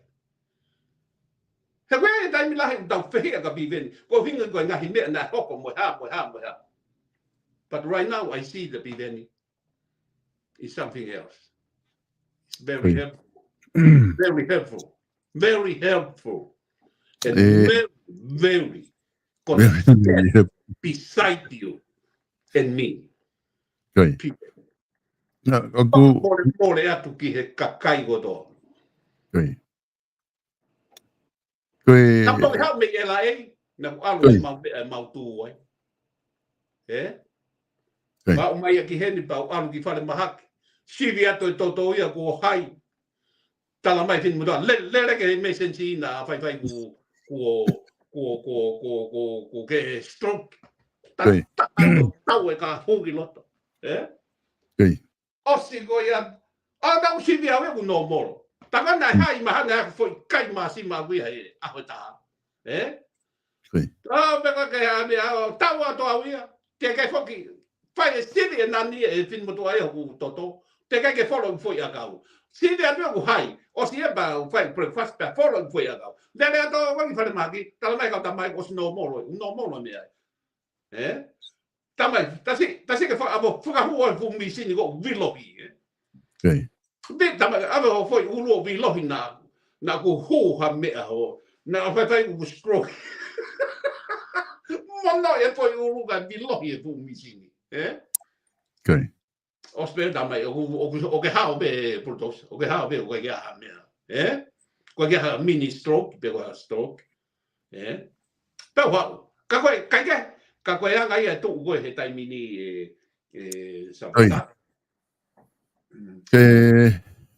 He koe tai mi lahi tau whehia ka Piven. Ko hinga koe ngahi mea na hoko mo ha. But right now I see the Piven is something else. It's very helpful. Very helpful. Very helpful. And very consistent beside you and me. Good. Mole atu ki he kakai godo. Good. Tapo help me LA. Na alu mau tu ai. Ba mai ki heni ba alu ki fale mahak. Sivi atu toto ia ko hai. Tala mai fin muda le ke me sensi na fai ku ke stroke. Tau e ka hoki loto. Osi go ia. Ada sivi ave ku no moro. Taka na hai mahanga foi kai ma si ma wi ai ahota. Beka ke ha me tau ato awia. Te ke foki fai sivi na ni e fin muda ai ku toto. Te ke follow foi akau. Sivi ave ku hai. O si e ba fai breakfast pa follow foi akau. Dele ato wangi fale maki. Tala mai ka tamai os no moro me ai. Tamai tasi ke abo fuka huo fu mi sini go vilohi. Bit tamai abo foi ulo vilohi na ku hu ha me ho. Na fai ku stroke. Mono e foi ulo ga vilohi fu mi sini. Okay. O spero tamai o ke hao be pultos. O ke hao be o ke ha me. Ko ke ha mini stroke, be ko stroke. Pe wa ka koe anga ia tō koe he taimini sa pata.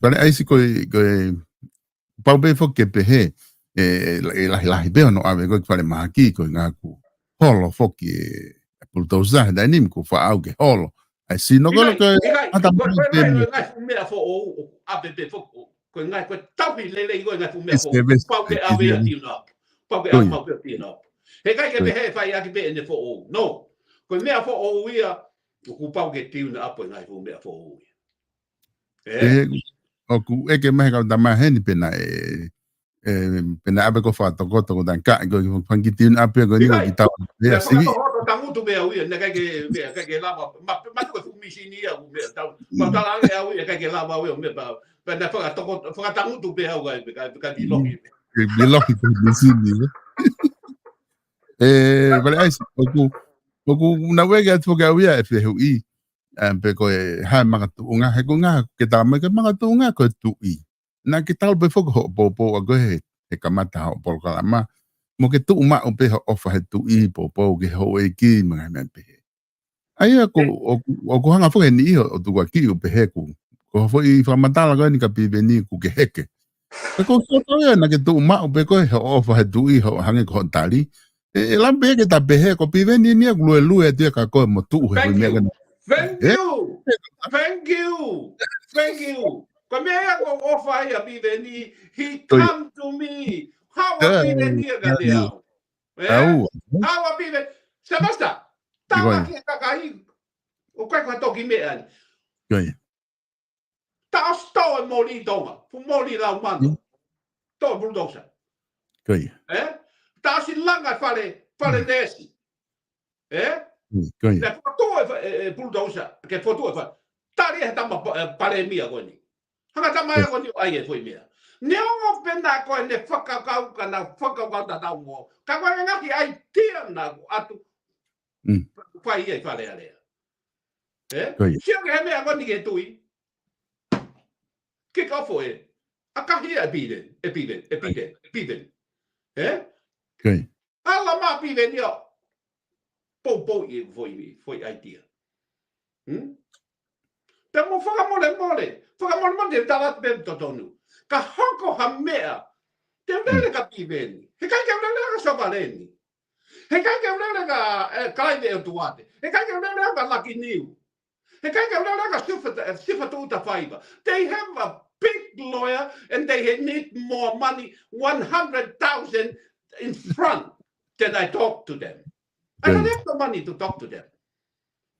Pare aisi koe pau pe fo ke pehe lahi peo no ave koe pare mahaki koe ngā ku holo fo ki pultauza da nim ku fa au ke holo. Ai si no koe koe ata ngai mea fo o ape pe fo koe ngai koe taupi lele koe ngai fu mea fo pau ke ave a tino. Pau ke ave a tino. He kai ke pehe fai aki pe ene fo o. No. Ko mea fo o ia ku pau ke tiu na apo ngai fu mea fo o. O ku eke mai ka da mai heni pena pena abe ko fa to ko dan ka go fangi tiu na apo go ni ko kita. Ya sigi. Ko tangu tu mea uia na kai ke lava ma ko fu misini ia u mea tau. Ma tala e au ia kai ke lava uia me pa. Pena fa tangu tu mea uai ka di lohi. Di lohi ko misini. Vale ai oku na wega tu ga wia e hui pe ko ha manga tu nga he ko nga ke ta me ke manga tu nga ko tu I na ke tal be fo po go he e kamata ho por kala ma mo ke tu ma o pe ho fa he tu I po ke ho e ki manga me pe ai ko hanga fo ni o tu ga ki o pe he ku ko fo I fa matala ga ni ka pi veni ku ke heke ko to ya na ke tu ma o pe ko ho fa he tu I ho hange ko tali e lambe ke ta behe ko Piveni ni lu e dia ka ko mo tu he me ga. Thank you. Ko me ko offer ya Piveni, he come to me. How a Piveni ga dia. How a Piveni. Se basta. Tawa ki ka kai. O kai ko to ki me ani. Ta sto mo li tonga. Fu mo li la mando. To bulldozer. Ta si langa fare desi. Le foto e bulldozer che foto fa. Tari e tamba pare mia goni. Hanga tamba ya goni ai e foi mia. Ne o penda ko ne whakakau kana whakakau ta tau mo. Ka ko ngaki ai tia na atu. Fai e fare ale. Sio ke me goni ke tui. Ke ka foi. Akahi e piden. Alla ma Piveni o. Po e foi idea. Pe mo faka mole talat ben totonu. Ka hoko ha mea. Te vele ka Piveni. He kai ke vele ka sovaleni. He kai ke ura ka Clive e tuate. He kai ke ura ka Lucky New. He kai ke ura ka Sifa Tuta Fiber. They have a big lawyer and they need more money, 100,000 in front that I talk to them. I don't have the money to talk to them.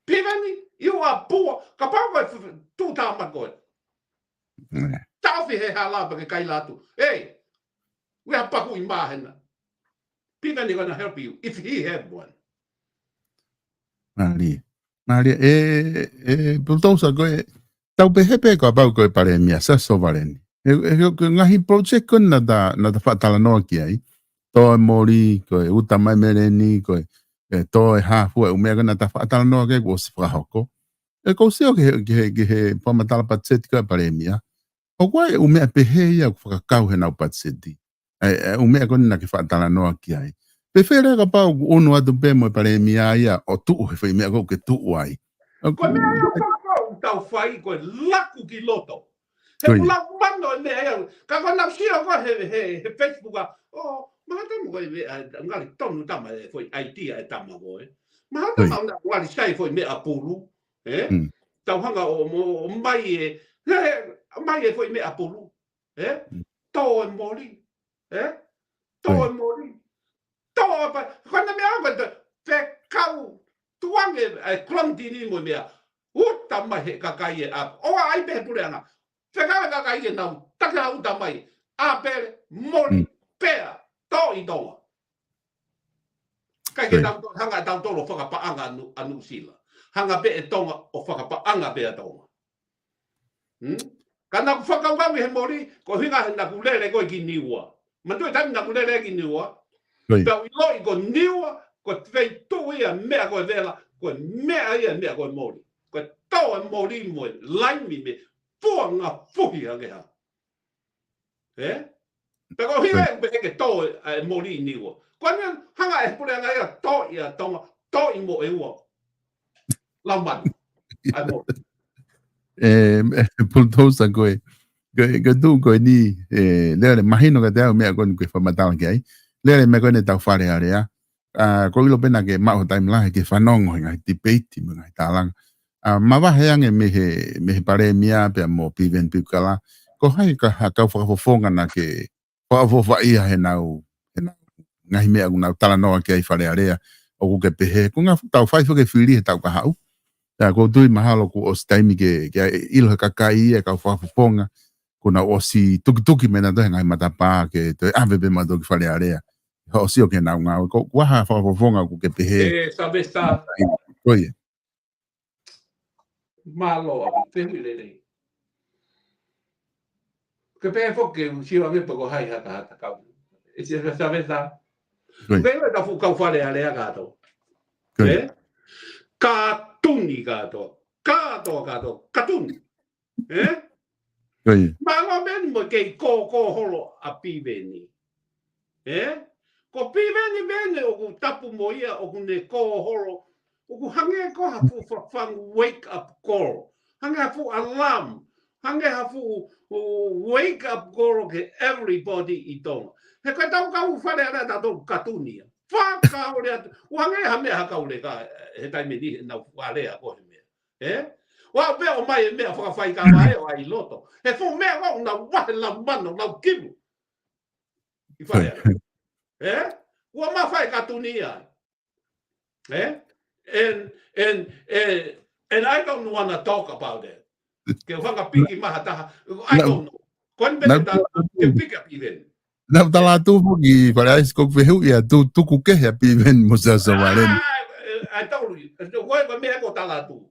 Pivani, you are poor. Kapag 2 times ago. Tafi he halaba ke kai latu. Hey, we have paku imahena. Pivani gonna help you if he have one. Maria, bultosa go tau pehepe ko bau ko pare mia sa sovareni. Ngahi project ko na da fatala no ki ai. To mori ko utama mereni ko to ha fu o mega na ta fatala no ke go sfra hoko. Ko se o ke pamatala patset ko pare mia. O kwa o me pehe ya ko kau he na patseti. O me ko na ke fatala no ki ai. Prefere ka pa ono atu pe mo pare mia ia o tu he fai mea ko ke tu ai. Ko me ia tau fai ko laku ki loto. He pula mano me ia ka kona sia ko he Facebook a o mahata mo ko ngali tonu tama foi idea e tama ko mahata ma ngali sai foi me apulu tau hanga o mai mai foi me apulu to mori to mori to pa quando me água pe kau tuange klondini mo mea uta mai kakai a o ai be pulanga pe kakai na taka uta mai a pe mori pe to i donga kai ke tau hanga tau tolo whaka paanga anu sila hanga be e tonga o whaka paanga be a tonga kana whaka wangi he mori ko hinga na kulele ko ki niwa mantu tami na kulele ki niwa Pero i go niwa ko tvei tu ia mea ko vela ko mea ia mea ko mori ko tau mori mo laimi me puanga fuhi age ha pero hiwe be ke tau mori niwa ko hanga e pule nga ia to ia tonga to i mo e wo lamban ai mo pultosa ko ke tu ko ni le imagino que te mea ko que famatala que ai le me kone tau whare area. Ko ilo pena ke mao time lahe ke whanongo ngai debate mo ngai talang. Mawahe ange mehe pare mia pe mo piven pipkala. Ko hai ka kau whakafofonga na ke whakafofa ia he nau ngahi mea nau tala noa ke ai whare area. O ku ke pehe. Ko ngā tau whai whake whiri he tau ka hau. Ko tui mahalo ku o staimi ke ilo he kakai ia kau whakafofonga. Ko na osi tuki mena dohe ngai matapa ke te avebe madoki whare area. O si o ke nau ngau ko waha whakafonga ku ke pehe sabes ta oye malo pehilele ke pehe foke si o me poko hai hata kau ese sabes ta pero ta fu kau fale ale gato katuni gato katuni malo ben mo ke ko holo a piveni ko piveni bene o ku tapu mo ia o ku ne ko holo o ku hange ko hafu fang wake up call hange hafu alarm hange hafu wake up call ke everybody i tonga he ko tau kau fale ala ta to katunia faka o le hange hame ha kau le ka he tai me ni na wale a ko me wa be o mai me fa fai ka mai o ai loto he fu me o na wa la mano na kibu i fale What ma fai katunia? And I don't want to talk about it. Ke whanga piki maha I don't know. Kon bene da ke pika piven. Na tala tu fogi para isko vehu ia tu ku ke ya piven musa sawalen. I told you. Ko ba me ko tala tu.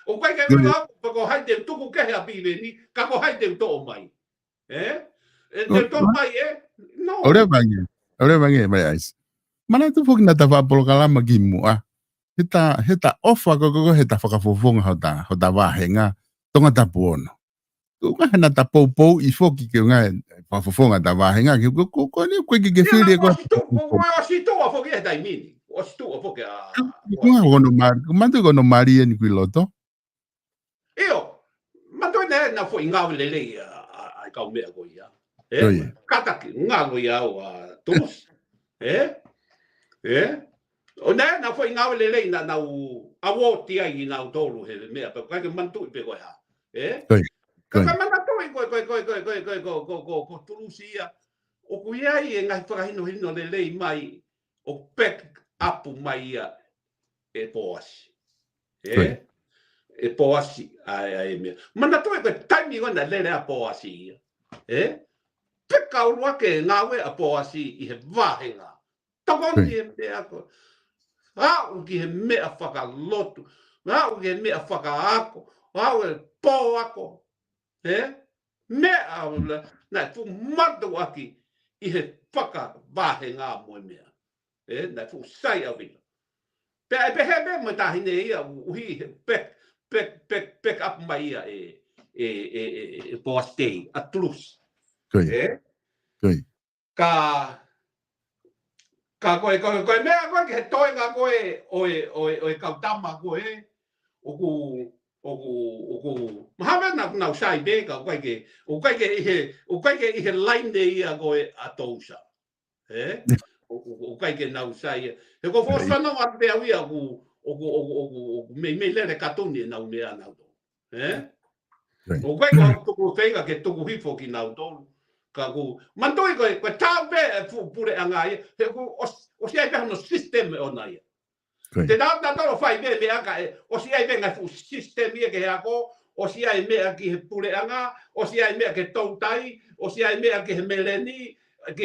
O kai ke me ko hai te tu ku ke ya piven ni ka ko hai te to mai. Te to mai no. Ora bangi mais. Mana tu fogi na tava polo kala magimu a. Heta ofa ko heta whakafofonga hota wahenga tonga tapuono. Tu nga hana tapou i foki ke nga whakafofonga ta wahenga ko ni koe ki whiri ko. O si tu a foki e tai mini. O si tu a foki a. Mantu kono mari ni kui loto. Io, mantu ne na fo inga lele ai kau mea ko ia. Kataki ngalo ia o tos. O na foi ngau le na u awo ti ai na u tolu he me pa ka ke mantu pe ko ha ka mana to ko tulusia o ku ia i ngai whakahino hino le mai o pek apu mai ia e poasi e poasi ai me mana to ko taimi ona le a poasi peka urua ke ngawe a poasi i he vahenga tokoni e me ako au ki he mea whakalotu, au ki he mea whakaako, au e pō ako, mea nai fu matu aki i he whakavahe ngā moe mea, nai fu sai au ina. Pea e pehe me mo tahine ia uhi pek up mai ia e pōstei, a trus. Ka koe mea koe ki he toenga koe oe kautama koe oku mahawe na usai beka o kai ke ihe laine ia koe a tousa o kai ke na usai he ko fos whanau atu pea wia oku mei lere katoni e nau mea nau tolu o kai ko tuku whenga ke tuku hifo ki nau tolu ka ku mantoi ko tau be pure anga he ku o si ai no system ona ia te dau da tolo fai be me aka o si ai venga fu system ia ke ako o si ai me aki he pure anga o si ai me ke toutai o si ai me ke he meleni ke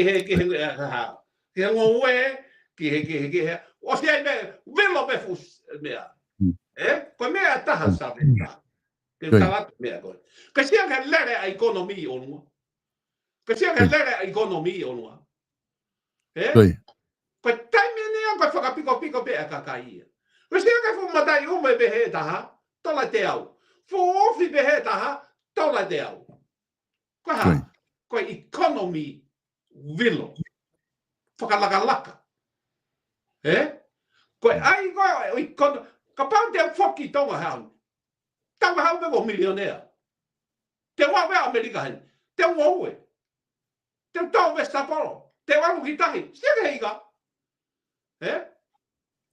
ngowe ke o si ai me velo be fu mea ko mea taha sa ke tala mea ko ke si aka lere a economy onu que sia que lere a economia o noa. Ko taimi ni ko whakapiko pe a kakaia. Ko sia que fu matai ume behe taha, tola te au. Fu ofi behe taha, tola te au. Ko ha, ko economy vilo. Whakalaka. Ko ai ko economy, ka pau te whoki tonga hau. Tanga hau me o milionea. Te wawe Amerika hen. Te wawe. Te tau vesta polo, te waru ki tahi, sega higa.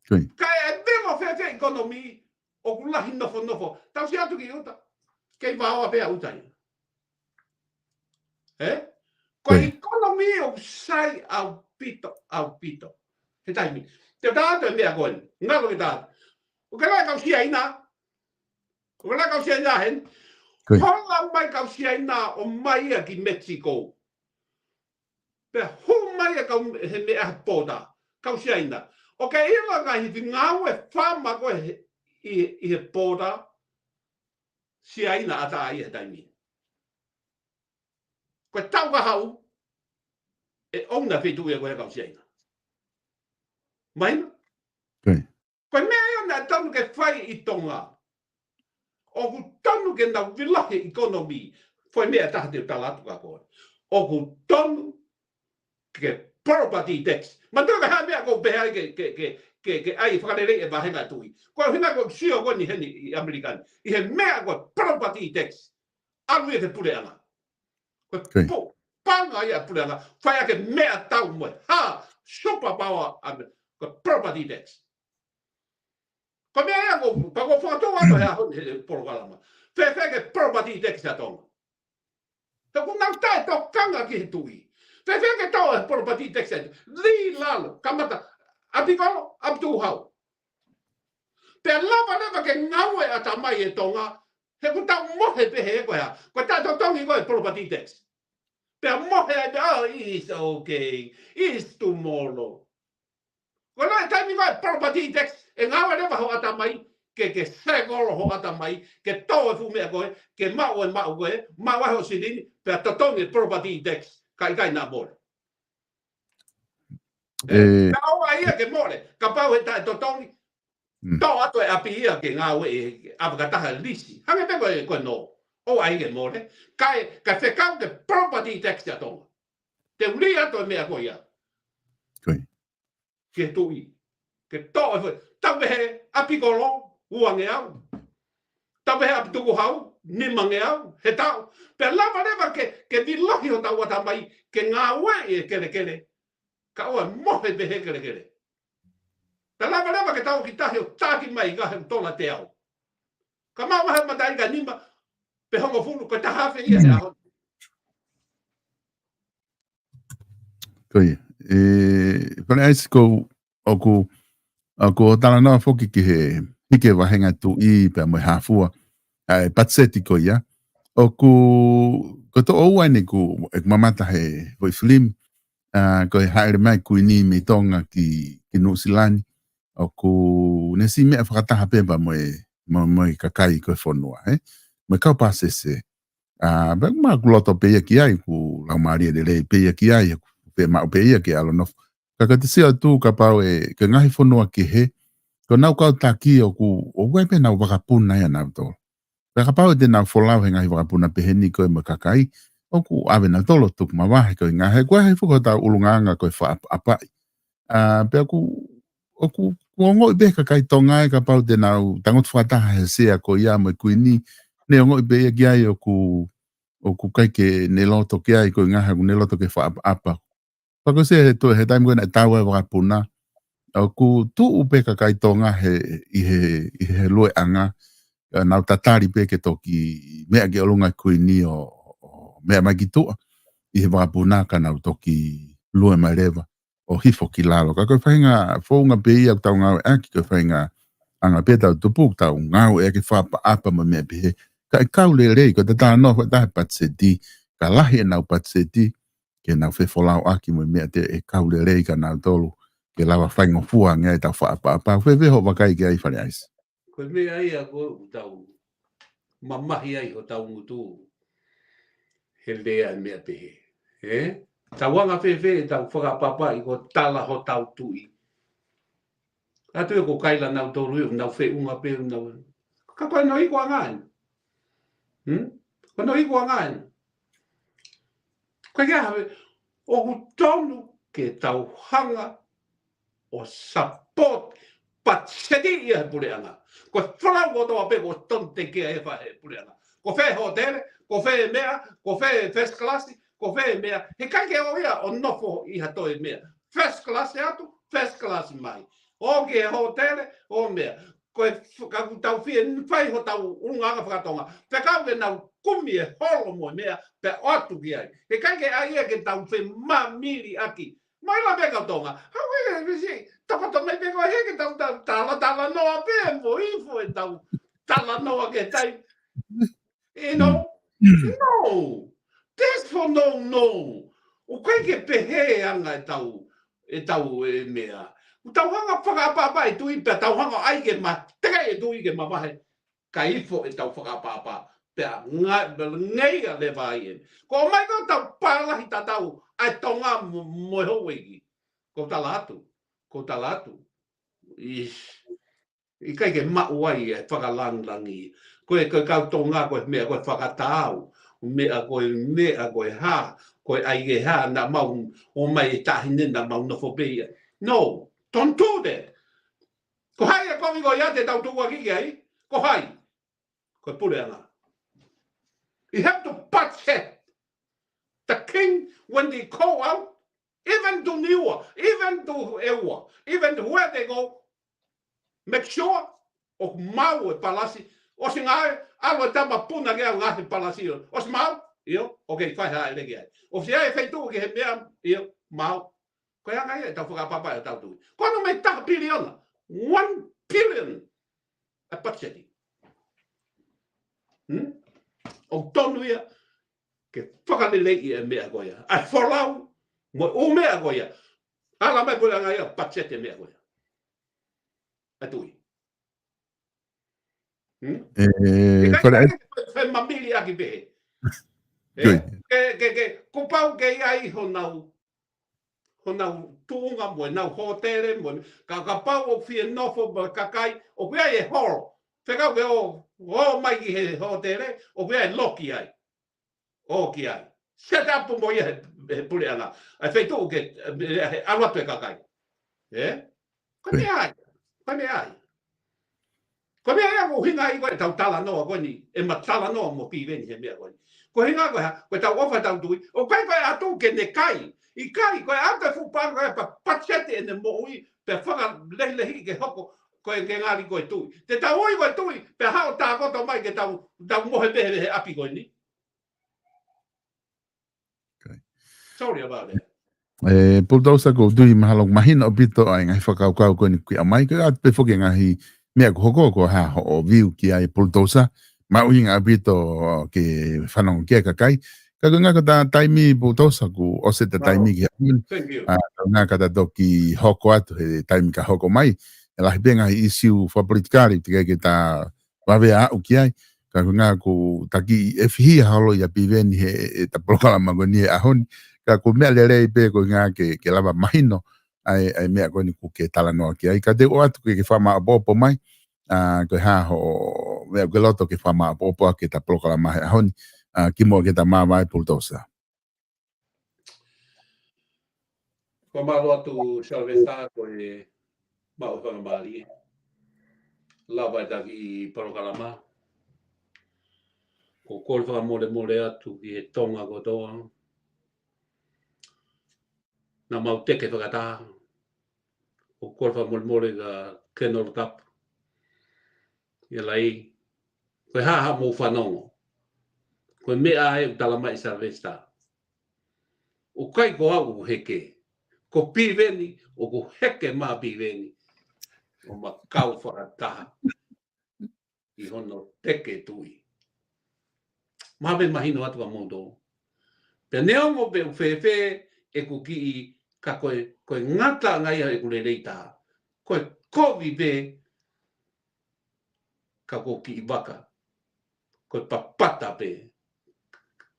Kai e vemo whewhe economy o kulahi nofo. Tau si atu ki uta. Kei wahoa pea utai. Ko economy o sai au pito. He taimi. Te tātu e mea koen. Ngalo ki tātu. O ke lai kau sia ina. O ke lai kau sia ina hen. Hola mai kau sia ina o maia ki Mexico. Pe humai e kau he mea pōta, kau siaina. O ke ila ka hiwi ngau e whama koe i he pōta, siaina ata ai he taimi. Koe tau ka hau, e ona whetu e koe kau siaina. Maina? Koe mea iona tonu ke whai i tonga. O ku tonu ke na vilahe economy, foi mea taha te talatu ka koe. O ku tonu ke property tax. Mantua ka hamea ko beha ke ai whakarere e wahenga tui. Ko hina ko sio ko ni heni American. I he mea ko property tax. Alu e te pure anga. Ko panga ia pure anga. Whai ke mea tau moe. Ha! Super power ko property tax. Ko mea ia ko pako whakatoa ato hea honi porokalama. Whai ke property tax a tonga. Ka ku nau tae tau kanga ki he tui. Te wheke tau e property tax atu. Li lalo, kamata, apikolo, aptu hau. Pe lava ke ngau e ata mai e tonga, he ku tau mohe pehe e koe ha. Koe tātou tongi koe property tax. Pe mohe e pe, it's okay, it's tomorrow. Koe lai taimi koe property tax, e ngau e lewa ho ata mai, ke segoro ho ata mai, ke tau e fumea koe, ke mau koe, mau e ho sirini, pe totongi property tax. Kai na more. Tau ai ke more. Ka pau e tai totongi. Tau ato e api ia ke ngā we avakataha lisi. Hange te koe no. O ai ke more. Kai whekau ke property tax a tonga. Te uri ato e mea koe ia. Ke tui. Ke tau e tau he api kolo. Uange au. Tau he api tuku hau. Nimange au. He tau. Pe lava ke vilohi o tau ata mai, ke ngā ue e kere. Ka oe mohe behe kere. lava ke tau ki tahi o tāki mai ka he tola te au. Ka mawaha matai ka nima pe hongo fulu ko tahawhi ia he aho. Koi. Pane aisi ko o tala noa foki ki he hike wahenga tu I pe mo hafua. Patseti ko ia. Ko to o wani ku ek mamata he voi film. Ko he haere mai kui ni me tonga ki Nusilani. Nesi mea whakataha pepa mo kakai ko e whanua. Mo kau pasese. Bek ma kuloto peia ki ai ku lau maria de rei peia ki ai pe ma peia ki alo nof. Ka te sia tu ka pau ke ngahi whanua ki he. Ko nau kau taki o wepe nau wakapuna ia nau tolo. Ka pau te nau wholau he ngahi wakapuna pehe ni ko e mo kakai. Ku awe nau tolo tuk ma wahe ko ngahi. Kua hei fuko tau ulunganga ko e whaapai. Pea ku ongo I beka kai tonga ka pau te nau tangot whataha he sea ko ia mo kui ni. Ne ongo I bea ki ai o ku kai ke ne loto ki ai ko ngaha ku ne loto ke whaapa. Pako se he taimu na tau e wakapuna. Ku tu beka kai tonga I he lue anga. Nau tatari beke toki mea ke olunga kui ni o mea mai ki tua. I he wakapuna ka nau toki lue mai rewa. O hifo ki lalo. Ka koe whainga whaunga pei au tau ngau aki koe whainga anga peta o tupuk tau ngau e ke whapa apa ma mea pehe. Ka kau le rei ko te tā no hoi tahe patseti. Ka lahi e nau patseti. Ke nau whewholau aki mo mea te e kau le rei ka nau tolu. Ke lawa whaingo fua ngea tau whapa apa. Wheweho wakai ke ai whare aisi. Koe mea ai a koe tau mamahi ai ho tau ngutu. He lea mea pehe. Tawanga whewhe tau whakapapa I ko tala ho tau tui. Atu e ko kaila nau tōru iu, nau wheunga pēru nau. Ka koe no iko angain. Ko no iko angain. Koe kia hawe, o ku tonu ke tau hanga o support patseti ia he pureanga. Ko whalau o toa pe ko tonte kia e whae pureanga. Ko whae hotele, ko whae mea, ko whae first class, ko whae mea. He kaike o ia o nofo I hatoe mea. First class atu, first class mai. O ke hotele, o mea. Koe tau whie whai ho tau unganga whakatonga. Pe kau ke nau kumi e holo mo mea, pe atu ki ai. He kaike ai e ke tau whi mamiri aki. Mai la peka tonga. Hau e visi, takato me peka he ke tau tala noa pe mo ifo e tau tala noa ke tai. You know? No. This for no. O kai ke pehe anga e tau e mea. O tau hanga whakapapa e tui pe tau hanga ai ke ma teke e tui ke ma wahe. Ka ifo e tau whakapapa. Pea ngai a le vai e. Ko mai ko tau palahi ta tau ai tonga mo ho wegi. Ko talatu. I kai ke mau ai e whakalangi. Koe kau tonga koe mea koe whakatau. Mea koe ha. Koe ai ke ha na mau o mai e tahine na mau nofo peia. No. Don't do that. Ko hai e komi ko ia te tau tukua kiki ai. Ko hai. Koe pure anga. You have to budget. The king, when they call out, even to Niua, even to Ewa, even to where they go, make sure of mau e palasi. O si ngai, alwa tama puna ke au ngati palasi. O si mau, okay, whai hae legi ai. O si ai feitu ke he mea, mau. Koe anga ia, tau whakapapa e tau tui. Kono me taka piliona. 1 billion a budgeti. O tonu ia, ke whakalelei e mea goia. Ai wholau, mo o mea goia. Ala mai pula ngai ia, budgeti e mea goia. A tui. Whai mamili aki pehe. Ko pau ke iai honau tuunga mo nau hotere mo ka pau o fie nofo mo kakai o kia e horo. Whekau ke o mai ki he hotere o kia e loki ai. O ki ai. Set up mo ia he pule anga. Ai feitu ke alwatu e kakai. Kone ai. Ko mea ko hinga I koe tau tala noa koe ni, e ma tala noa mo pīweni he mea koe ni. Ko hinga koe ha, koe tau ofa tau tui, o koe koe atu ke ne kai. I kai koe ata fupanga koe pa patsete e ne moui, pe whaka lehi ke hoko koe ke ngāri koe tui. Te tau oi koe tui, pe hao tā koto mai ke tau mohe pehe api koe ni. Sorry about that. Pultausa ko tui mahalong mahina o pito ai ngai whakaukau koe ni kui a mai ka at pe whoke ngahi mea ko hoko ko ha ho o viu ki ai Pultausa. Ma ui ngā pito ke whanong kia kakai. Ka ngā kata taimi Pultausa ku o se te taimi ki haun. Thank you. Ngā kata toki hoko atu he taimi ka hoko mai. E lahi penga hi issue for politikari tika ke tā wawea au ki ai. Ka ngā ku taki e whihi halo ia piveni he ta prokalama ko ni e ahoni. Ka ku mea lere pe ko ngā ke lava mahino ai mea ko ni ku ke tala noa ki ai. Ka te o atu ke whama apopo mai. Ko ha ho mea ke loto ke whama apopo ke ta prokalama he ahoni. Ki mo ke ta mawai Pultausa. Ko malo atu Salvesta ko e mau whangamari. Lawa taki Porokalama. Ko kolwha mole atu ki he tonga ko toa. Na mau teke whakataha. Ko kolwha mole ka Kenol Cup. Ia lai. Koe haha mō whanongo. Koe mea e utalama i Salvesta. O kai ko au heke. Ko piveni, o ko heke mā piveni. O ma kau whakataha. I hono teke tui. Mawe mahino atu a mondo. Pe neongo pe uwhewhe e ku ki i ka koe ngata ngai e ku le reita. Koe kovi pe ka ko ki i waka. Koe papata pe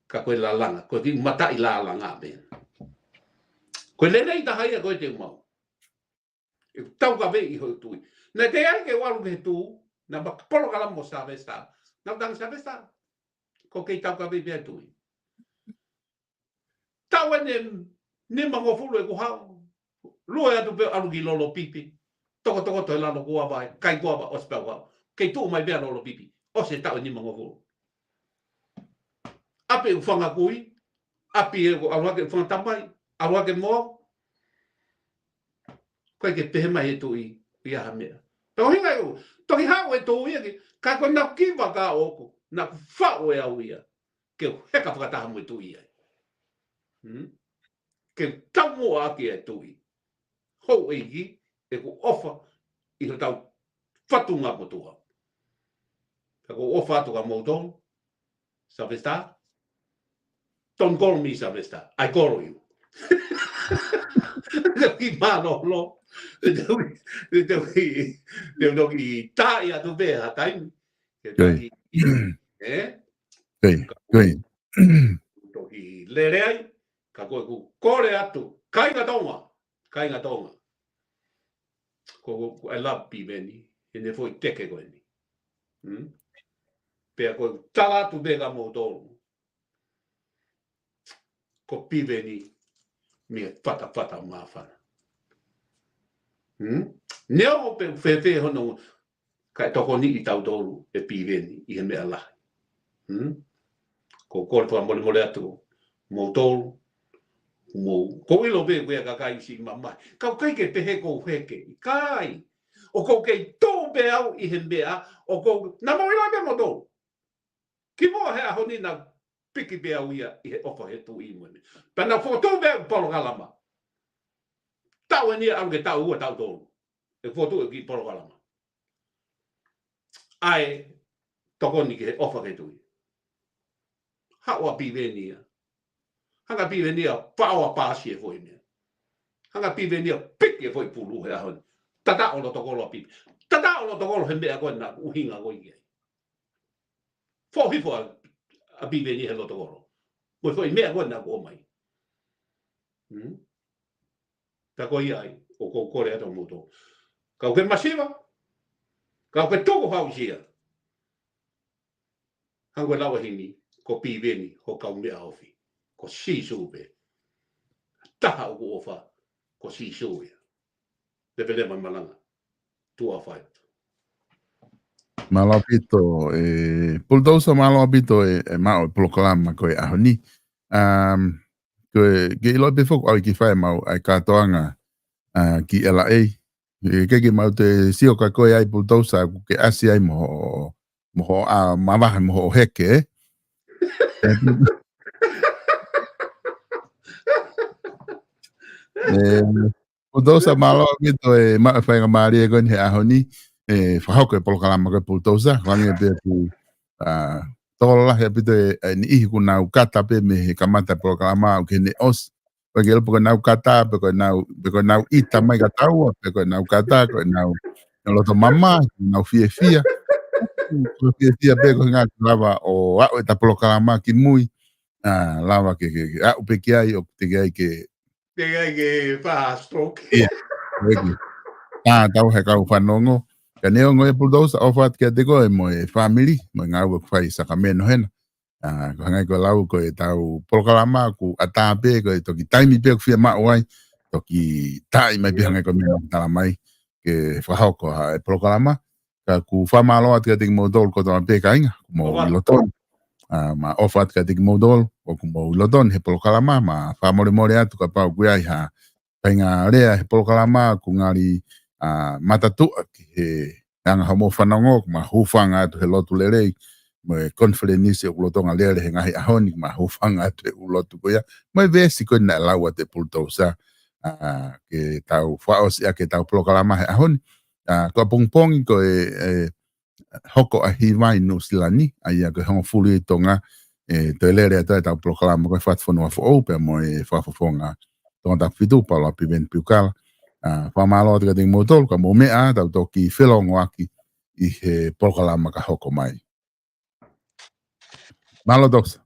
ka koe lalanga. Koe ki mata i lalanga pe. Koe le reita hai a koe te umau. E tau ka vei i hoi tui. Nē te ai ke waru ke tū, nā polo kala mo Salvesta. Nā tang Salvesta. Ko kei tau ka vei pia tui. Tau e ne mangofulu e ku hao. Lua e atu pe alu ki lolo pipi. Toko toi lalo kua vai. Kai kua va ospea wau. Kei tū mai pia lolo pipi. O se tau e ni mangofulu. Ape u whanga kui. Api e ku aluake whanga tamai. Aluake moa. Koe ke pehe mai e tui. Ia ha mea. Pero hinga eu. Toki hao e tū ia ki. Ka koe nau kiwa ka oko. Nā whao e au ia. Ke heka whakataha mo e tui ia. Ke tau mo aki e tui. Hou e ki. E ko ofa. I ho tau whatunga mo tua. Ka ko ofa atu ka mouton. Salvesta. Don't call me Salvesta. I call you. Ki mano lo. Te toki tai atu beha taimi. Te toki toki lere ai. Ka koe ku kore atu. Kainga tonga. Ko I love piveni. E ne foi teke koe ni. Pea koe tala atu bega mo tolu. Ko piveni. Mia whata mawhana. Neo pe whewhe hono kai toko ni i tau tolu e piveni i he mea lahi. Ko kortua mole atu mo tolu. Ko ilo be wea ka kai si mamai. Kau kai ke pehe ko heke. Kai. O ko kei tō be au i he mea. O ko na mo ila be mo tolu. Ki moa hea honi na piki be au ia i he ofa he tu i mwene. Pana fo tō be au polo kalama. Tau e nia au ke tau ua tau tolu. E fo tō e ki polo kalama. Ai toko ni ke he ofa ke tui. Hawa piveni ia. Hanga piveni ia paua pasi e foi mea. Hanga piveni ia piki e foi pulu hea honi. Tata olo tokolo pipi. Tata olo tokolo he mea koe na uhinga koe kia. Fo hifo a piveni he lo tokolo. Moi foi mea koe na koe mai. Ta koe iai o ko kore ato moto. Kau ke masiva. Kau ke toko hausia. Hango lawa hini ko piveni ho kau mea ofi. Ko si supe. Taha uku ofa. Ko si supe. Depende mai malanga. 2 or 5. Malapito Pultausa malapito e mau proklama koe ahoni. Koe ke ilo pe fok au ki whae mau ai katoanga ki LA Ke mau te sio ka koe ai bulldozer ke asi ai mo a mavahe mo heke. Bulldozer malo gitu ma whainga maari e goni he ahoni whahoko e polokalama ke bulldozer wangi pe pu tola he pite ni ihi kuna ukata pe me he kamata polokalama o ke ne os pagel po na ukata pe ko na ita mai katau pe ko na ukata ko na loto mama na fia fia pe ko nga lava o a ta polokalama ki mui lava ke a pe ki ai o te ai ke fast stroke. ia wegi tau he kau whanongo ka neongo e bulldozer ofat ke te koe mo e family mo ngā ua kwhai sakameno hena ko hangai ko lau ko e tau polokalama ku atape ko e toki taimi pe ku fia mao ai toki tai mai pe hangai ko meno tala mai ke whahoko ha e polokalama ka ku whamaloa te tiki modol ko tōna pe kainga mo iloton ma ofat ka tiki modol o ku mo iloton he polokalama ma whamore more atu ka pau kui ai ha painga rea he polokalama ku ngari matatu ki he anga hamo whanongo ma hufanga atu he lotu lerei mo e konferenisi o lotonga lere he ngahi ahoni ma hufanga atu he ulotu koia mo e vesi koe na laua te bulldozer ke tau whaosi a ke tau polokalama he ahoni ko pongpongi ko e hoko a hiwai no silani a ia ko hongo fulu i tonga te lere atu e tau polokalama ko e whatwhanua fo ope mo e whafafonga tonga tak fitu palo api ven piukala whamalo te kating motol ka mo mea tau toki whelongo aki i he polokalama ka hoko mai. Malo doksa.